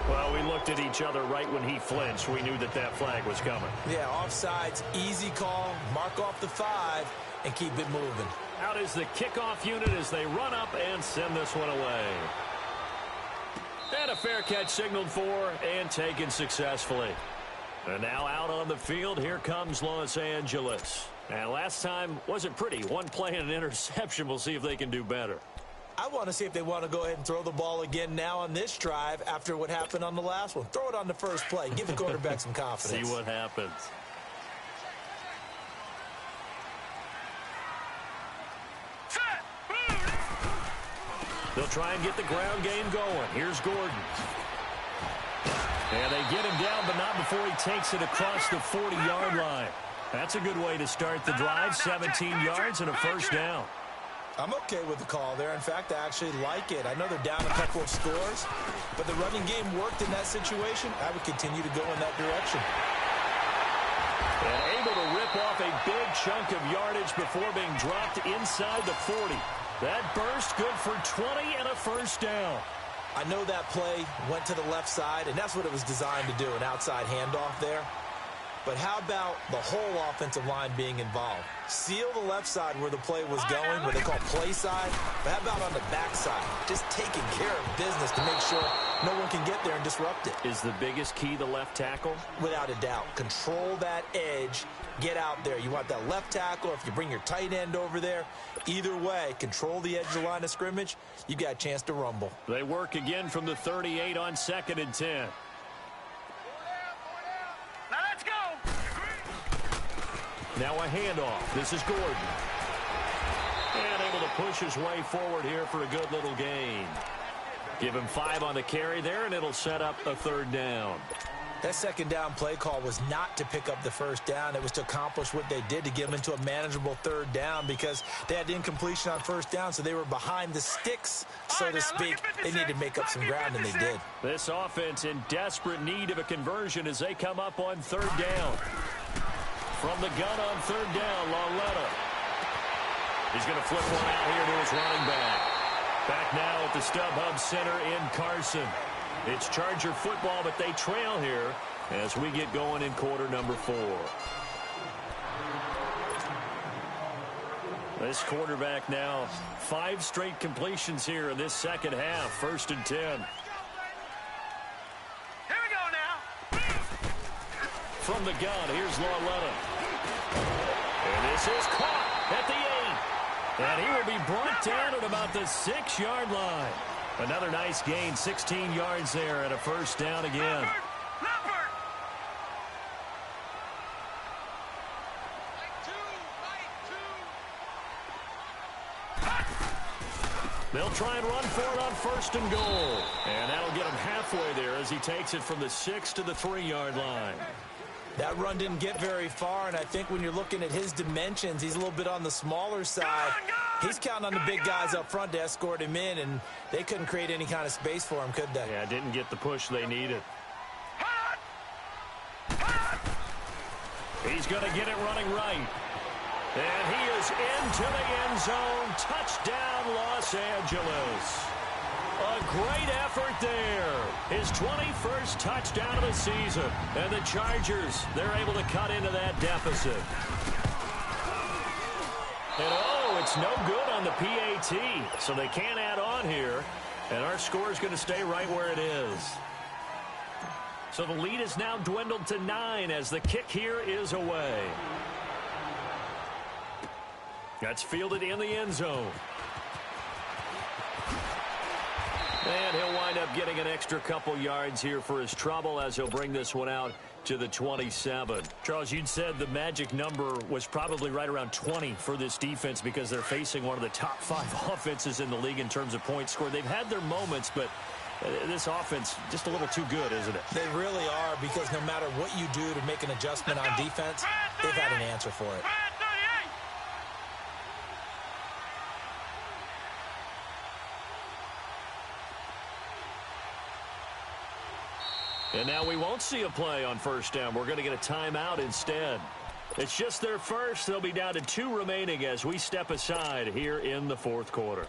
Speaker 2: Well, we looked at each other right when he flinched. We knew that that flag was coming.
Speaker 3: Yeah, offsides, easy call, mark off the 5, and keep it moving.
Speaker 2: Out is the kickoff unit as they run up and send this one away. And a fair catch signaled for and taken successfully. And now out on the field, here comes Los Angeles. And last time wasn't pretty. One play and an interception. We'll see if they can do better.
Speaker 3: I want to see if they want to go ahead and throw the ball again now on this drive after what happened on the last one. Throw it on the first play. Give the quarterback some confidence.
Speaker 2: See what happens. They'll try and get the ground game going. Here's Gordon. And they get him down, but not before he takes it across the 40-yard line. That's a good way to start the drive. 17 yards and a first down.
Speaker 3: I'm okay with the call there. In fact, I actually like it. I know they're down a couple of scores, but the running game worked in that situation. I would continue to go in that direction.
Speaker 2: And able to rip off a big chunk of yardage before being dropped inside the 40. That burst good for 20 and a first down.
Speaker 3: I know that play went to the left side, and that's what it was designed to do, an outside handoff there. But how about the whole offensive line being involved? Seal the left side where the play was going, what they call play side. But how about on the back side? Just taking care of business to make sure no one can get there and disrupt it.
Speaker 2: Is the biggest key the left tackle?
Speaker 3: Without a doubt. Control that edge. Get out there. You want that left tackle. If you bring your tight end over there, either way, control the edge of the line of scrimmage. You got a chance to rumble.
Speaker 2: They work again from the 38 on 2nd and 10. Now a handoff. This is Gordon. And able to push his way forward here for a good little gain. Give him 5 on the carry there, and it'll set up a 3rd down.
Speaker 3: That 2nd down play call was not to pick up the 1st down. It was to accomplish what they did to get them into a manageable 3rd down because they had incompletion on 1st down, so they were behind the sticks, so to speak. They needed to make up some ground, and they did.
Speaker 2: This offense in desperate need of a conversion as they come up on 3rd down. From the gun on 3rd down, Lauletta. He's going to flip one out here to his running back. Back now at the StubHub Center in Carson. It's Charger football, but they trail here as we get going in quarter number 4. This quarterback now 5 straight completions here in this second half. 1st and 10. From the gun, here's Lauletta. And this is caught at the 8. And he will be brought down at about the 6-yard line. Another nice gain, 16 yards there and a 1st down again. They'll try and run for it on 1st and goal. And that'll get him halfway there as he takes it from the 6 to the 3-yard line.
Speaker 3: That run didn't get very far, and I think when you're looking at his dimensions, he's a little bit on the smaller side. He's counting on the big guys up front to escort him in, and they couldn't create any kind of space for him, could they?
Speaker 2: Yeah, didn't get the push they needed. He's going to get it running right. And he is into the end zone. Touchdown, Los Angeles. A great effort there. His 21st touchdown of the season. And the Chargers, they're able to cut into that deficit. And oh, it's no good on the PAT. So they can't add on here. And our score is going to stay right where it is. So the lead is now dwindled to 9 as the kick here is away. That's fielded in the end zone. And he'll wind up getting an extra couple yards here for his trouble as he'll bring this one out to the 27. Charles, you'd said the magic number was probably right around 20 for this defense because they're facing one of the top 5 offenses in the league in terms of points scored. They've had their moments, but this offense just a little too good, isn't it?
Speaker 3: They really are, because no matter what you do to make an adjustment on defense, they've had an answer for it.
Speaker 2: And now we won't see a play on first down. We're going to get a timeout instead. It's just their first. They'll be down to 2 remaining as we step aside here in the fourth quarter.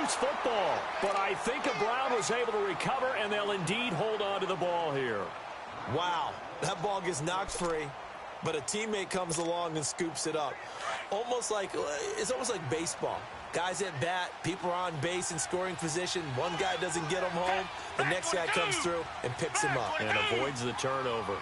Speaker 2: Football, but I think Brown was able to recover, and they'll indeed hold on to the ball here.
Speaker 3: Wow, that ball gets knocked free, but a teammate comes along and scoops it up. It's almost like baseball. Guys at bat, people are on base in scoring position. One guy doesn't get him home, the next guy comes through and picks him up.
Speaker 2: And avoids the turnover.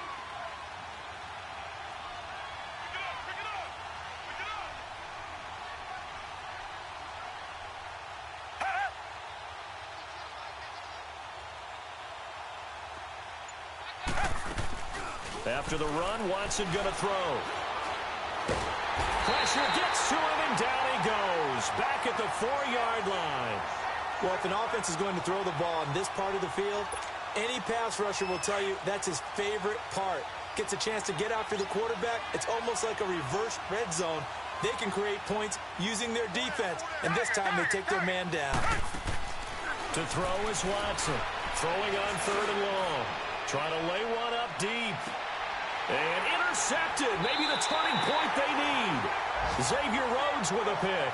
Speaker 2: After the run, Watson going to throw. Pressure gets to him, and down he goes. Back at the 4-yard line.
Speaker 3: Well, if an offense is going to throw the ball on this part of the field, any pass rusher will tell you that's his favorite part. Gets a chance to get after the quarterback. It's almost like a reverse red zone. They can create points using their defense, and this time they take their man down.
Speaker 2: To throw is Watson. Throwing on 3rd and long. Trying to lay one up deep. And intercepted. Maybe the turning point they need. Xavier Rhodes with a pick.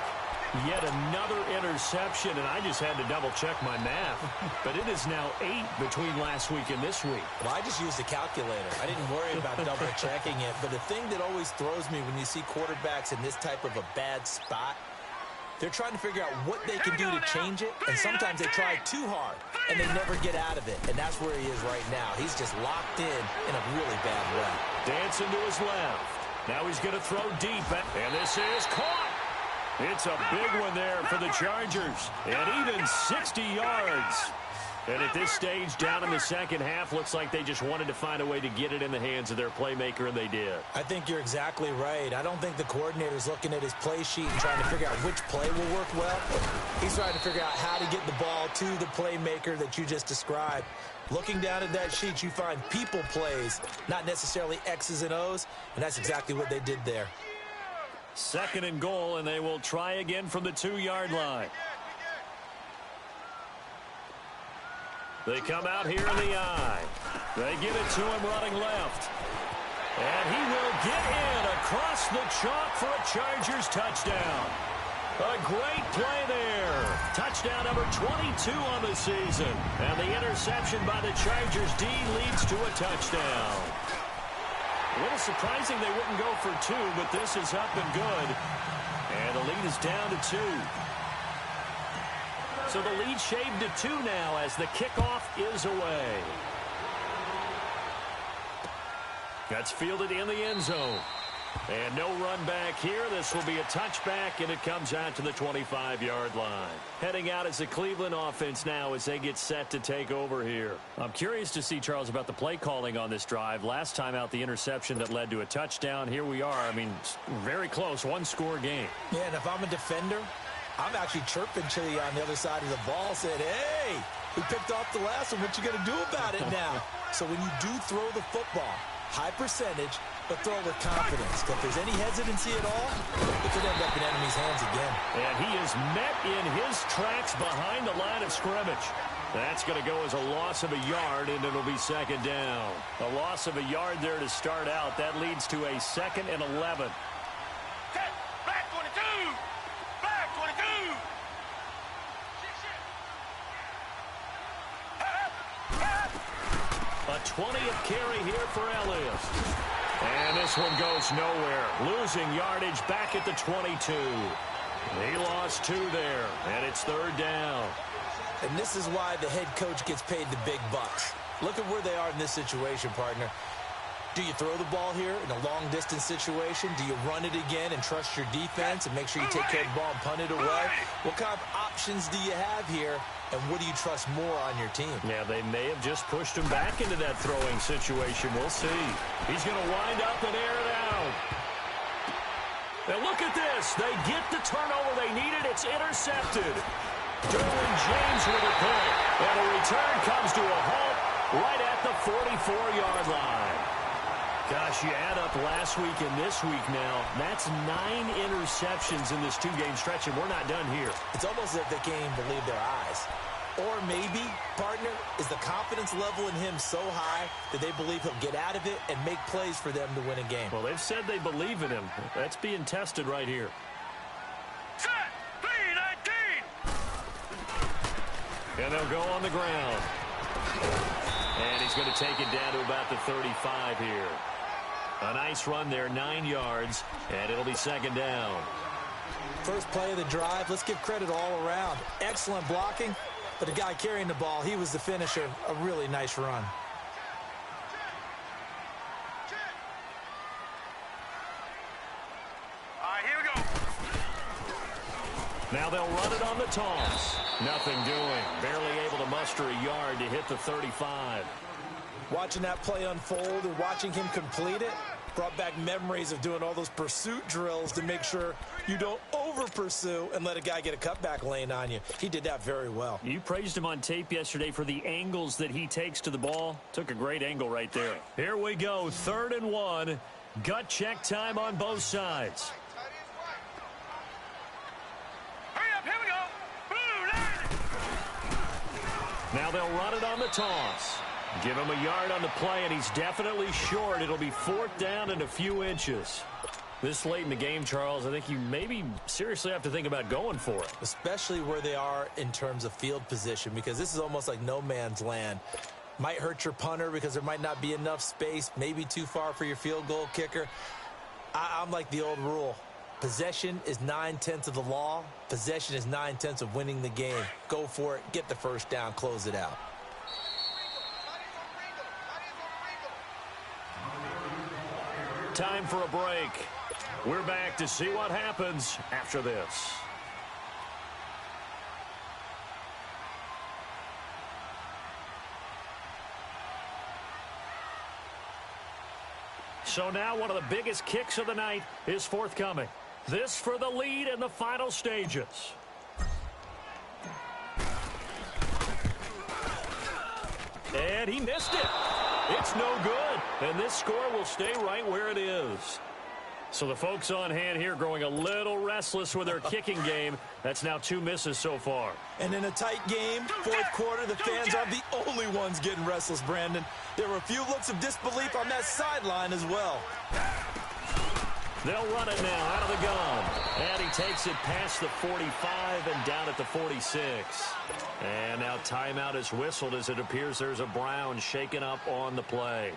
Speaker 2: Yet another interception, and I just had to double-check my math. But it is now 8 between last week and this week.
Speaker 3: Well, I just used a calculator. I didn't worry about double-checking it. But the thing that always throws me when you see quarterbacks in this type of a bad spot, they're trying to figure out what they can do to change it, and sometimes they try too hard, and they never get out of it. And that's where he is right now. He's just locked in a really bad way.
Speaker 2: Dancing to his left. Now he's going to throw deep, and this is caught. It's a big one there for the Chargers, and even 60 yards. And at this stage, down in the second half, looks like they just wanted to find a way to get it in the hands of their playmaker, and they did.
Speaker 3: I think you're exactly right. I don't think the coordinator's looking at his play sheet and trying to figure out which play will work well. He's trying to figure out how to get the ball to the playmaker that you just described. Looking down at that sheet, you find people plays, not necessarily X's and O's, and that's exactly what they did there.
Speaker 2: 2nd and goal, and they will try again from the 2-yard line. They come out here in the eye. They give it to him running left. And he will get in across the chalk for a Chargers touchdown. A great play there. Touchdown number 22 on the season. And the interception by the Chargers D leads to a touchdown. A little surprising they wouldn't go for 2, but this is up and good. And the lead is down to 2. So the lead shaved to 2 now as the kickoff is away. That's fielded in the end zone. And no run back here. This will be a touchback, and it comes out to the 25-yard line. Heading out as the Cleveland offense now as they get set to take over here. I'm curious to see, Charles, about the play calling on this drive. Last time out, the interception that led to a touchdown. Here we are. I mean, very close, one-score game.
Speaker 3: Yeah, and if I'm a defender, I'm actually chirping to you on the other side of the ball, saying, hey, we picked off the last one. What you going to do about it now? So when you do throw the football, high percentage, but throw with confidence. If there's any hesitancy at all, it could end up in enemy's hands again.
Speaker 2: And he is met in his tracks behind the line of scrimmage. That's going to go as a loss of a yard, and it'll be second down. A loss of a yard there to start out. That leads to a 2nd and 11.
Speaker 4: Back 22! Back 22!
Speaker 2: A 20th carry here for Elliott. And this one goes nowhere. Losing yardage back at the 22. He lost 2 there, and it's third down.
Speaker 3: And this is why the head coach gets paid the big bucks. Look at where they are in this situation, partner. Do you throw the ball here in a long-distance situation? Do you run it again and trust your defense and make sure you take care of the ball and punt it away? What kind of options do you have here, and what do you trust more on your team?
Speaker 2: Yeah, they may have just pushed him back into that throwing situation. We'll see. He's going to wind up and air it out. And look at this. They get the turnover they needed. It's intercepted. Derwin James with a pick. And the return comes to a halt right at the 44-yard line. Gosh, you add up last week and this week now, that's 9 interceptions in this 2-game stretch, and we're not done here.
Speaker 3: It's almost as if they can't even believe their eyes. Or maybe, partner, is the confidence level in him so high that they believe he'll get out of it and make plays for them to win a game.
Speaker 2: Well, they've said they believe in him. That's being tested right here.
Speaker 4: Set! P19!
Speaker 2: And they'll go on the ground. And he's going to take it down to about the 35 here. A nice run there, 9 yards, and it'll be second down.
Speaker 3: First play of the drive, let's give credit all around. Excellent blocking, but the guy carrying the ball, he was the finisher. A really nice run.
Speaker 4: All right, here we go.
Speaker 2: Now they'll run it on the toss. Nothing doing. Barely able to muster a yard to hit the 35.
Speaker 3: Watching that play unfold and watching him complete it brought back memories of doing all those pursuit drills to make sure you don't over-pursue and let a guy get a cutback lane on you. He did that very well.
Speaker 2: You praised him on tape yesterday for the angles that he takes to the ball. Took a great angle right there. Here we go, 3rd and 1. Gut check time on both sides.
Speaker 4: Hurry up, here we go. Blue line.
Speaker 2: Now they'll run it on the toss. Give him a yard on the play, and he's definitely short. It'll be 4th down and a few inches. This late in the game, Charles, I think you maybe seriously have to think about going for it.
Speaker 3: Especially where they are in terms of field position, because this is almost like no man's land. Might hurt your punter because there might not be enough space, maybe too far for your field goal kicker. I'm like the old rule. Possession is 9/10 of the law. Possession is 9/10 of winning the game. Go for it, get the first down, close it out.
Speaker 2: Time for a break. We're back to see what happens after this. So now one of the biggest kicks of the night is forthcoming. This for the lead in the final stages. And he missed it. It's no good. And this score will stay right where it is. So the folks on hand here growing a little restless with their kicking game. That's now 2 misses so far.
Speaker 3: And in a tight game, 4th quarter, the fans aren't the only ones getting restless, Brandon. There were a few looks of disbelief on that sideline as well.
Speaker 2: They'll run it now out of the gun. And he takes it past the 45 and down at the 46. And now timeout is whistled as it appears there's a Brown shaken up on the play.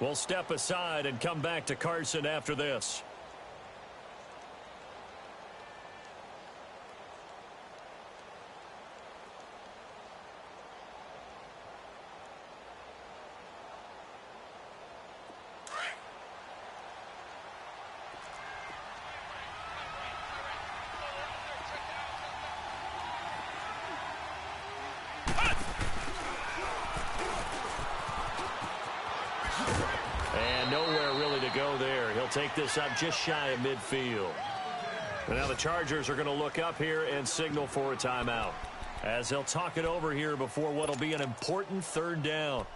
Speaker 2: We'll step aside and come back to Carson after this. take this up just shy of midfield. And now the Chargers are going to look up here and signal for a timeout, as they'll talk it over here before what will be an important third down.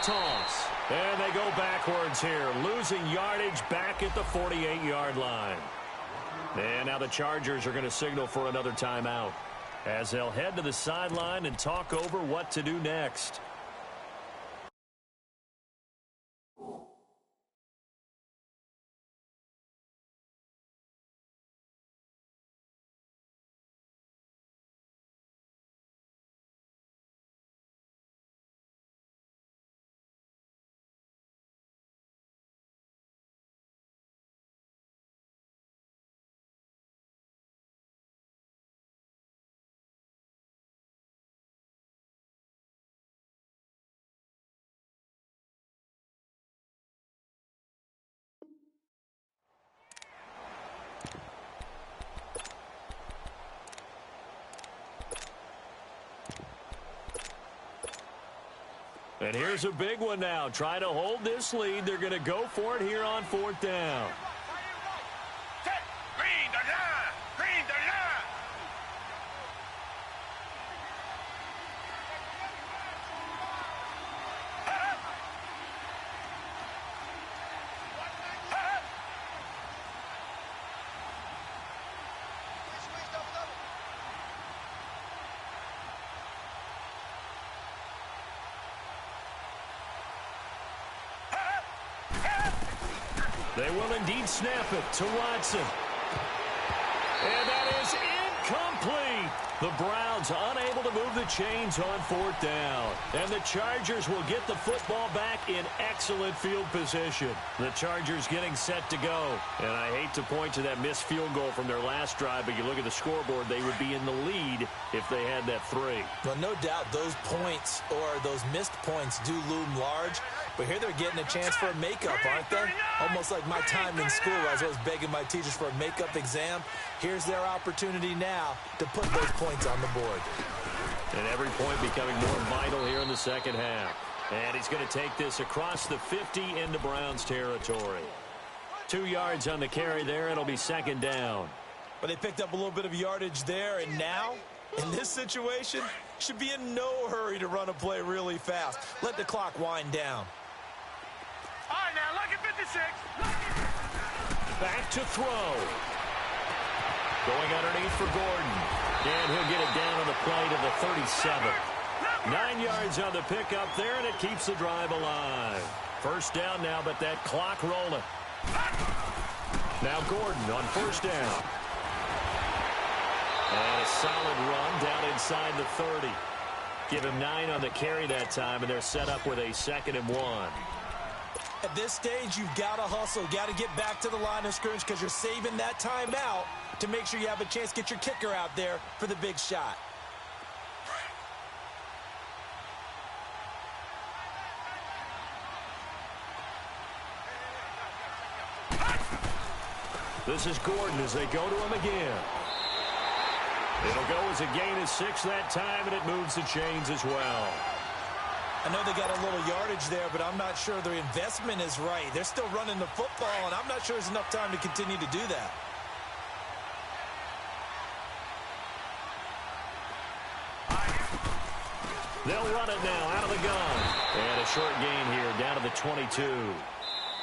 Speaker 2: Toss. And they go backwards here, losing yardage back at the 48-yard line. And now the Chargers are going to signal for another timeout, as they'll head to the sideline and talk over what to do next. And here's a big one now. Trying to hold this lead. They're going to go for it here on fourth down.
Speaker 4: Green the line! Green the line!
Speaker 2: They will indeed snap it to Watson. And that is incomplete. The Browns unable to move the chains on fourth down. And the Chargers will get the football back in excellent field position. The Chargers getting set to go. And I hate to point to that missed field goal from their last drive, but you look at the scoreboard, they would be in the lead if they had that 3.
Speaker 3: Well, no doubt those points or those missed points do loom large. But here they're getting a chance for a makeup, aren't they? Almost like my time in school where I was always begging my teachers for a makeup exam. Here's their opportunity now to put those points on the board.
Speaker 2: And every point becoming more vital here in the second half. And he's going to take this across the 50 into Browns territory. 2 yards on the carry there. It'll be second down.
Speaker 3: But they picked up a little bit of yardage there, and now, in this situation, should be in no hurry to run a play really fast. Let the clock wind down.
Speaker 4: All right, now, look at 56.
Speaker 2: Back to throw. Going underneath for Gordon. And he'll get it down on the play to the 37. 9 yards on the pickup there, and it keeps the drive alive. First down now, but that clock rolling. Now Gordon on first down. And a solid run down inside the 30. Give him 9 on the carry that time, and they're set up with a 2nd and 1.
Speaker 3: At this stage, you've got to hustle, got to get back to the line of scrimmage because you're saving that timeout to make sure you have a chance to get your kicker out there for the big shot.
Speaker 2: This is Gordon as they go to him again. It'll go as a gain of 6 that time, and it moves the chains as well.
Speaker 3: I know they got a little yardage there, but I'm not sure their investment is right. They're still running the football, and I'm not sure there's enough time to continue to do that.
Speaker 2: They'll run it now out of the gun. And a short gain here down to the 22.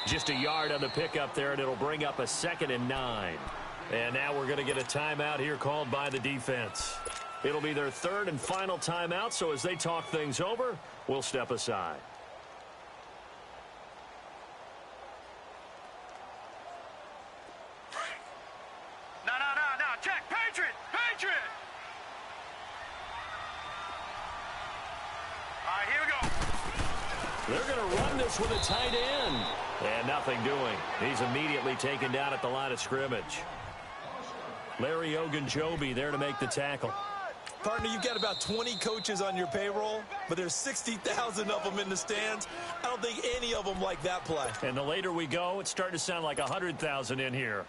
Speaker 2: Just a yard on the pickup there, and it'll bring up a 2nd and 9. And now we're going to get a timeout here called by the defense. It'll be their 3rd and final timeout, so as they talk things over, we'll step aside.
Speaker 4: No, check, Patriot! Patriot! All right, here we go.
Speaker 2: They're going to run this with a tight end. And nothing doing. He's immediately taken down at the line of scrimmage. Larry Ogunjobi there to make the tackle.
Speaker 3: Partner, you've got about 20 coaches on your payroll, but there's 60,000 of them in the stands. I don't think any of them like that play.
Speaker 2: And the later we go, it's starting to sound like 100,000 in here.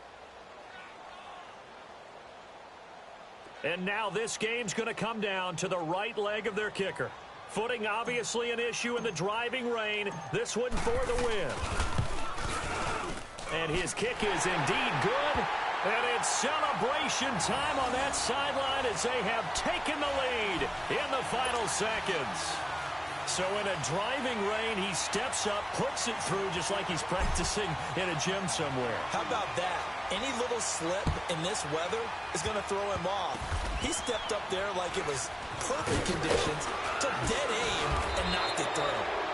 Speaker 2: And now this game's going to come down to the right leg of their kicker. Footing obviously an issue in the driving rain. This one for the win. And his kick is indeed good. And it's celebration time on that sideline as they have taken the lead in the final seconds. So in a driving rain, he steps up, puts it through just like he's practicing in a gym somewhere.
Speaker 3: How about that? Any little slip in this weather is going to throw him off. He stepped up there like it was perfect conditions, took dead aim, and knocked it through.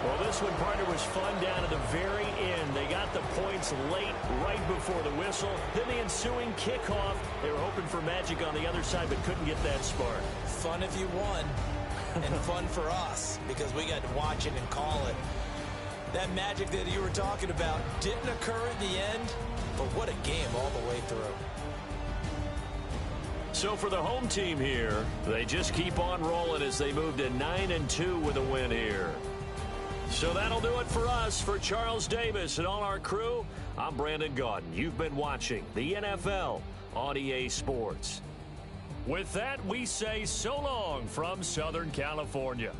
Speaker 2: Well, this one, partner, was fun down at the very end. They got the points late, right before the whistle. Then the ensuing kickoff. They were hoping for magic on the other side, but couldn't get that spark.
Speaker 3: Fun if you won, and fun for us, because we got to watch it and call it. That magic that you were talking about didn't occur at the end, but what a game all the way through.
Speaker 2: So for the home team here, they just keep on rolling as they move to 9-2 with a win here. So that'll do it for us. For Charles Davis and all our crew, I'm Brandon Gaudin. You've been watching the NFL on EA Sports. With that, we say so long from Southern California.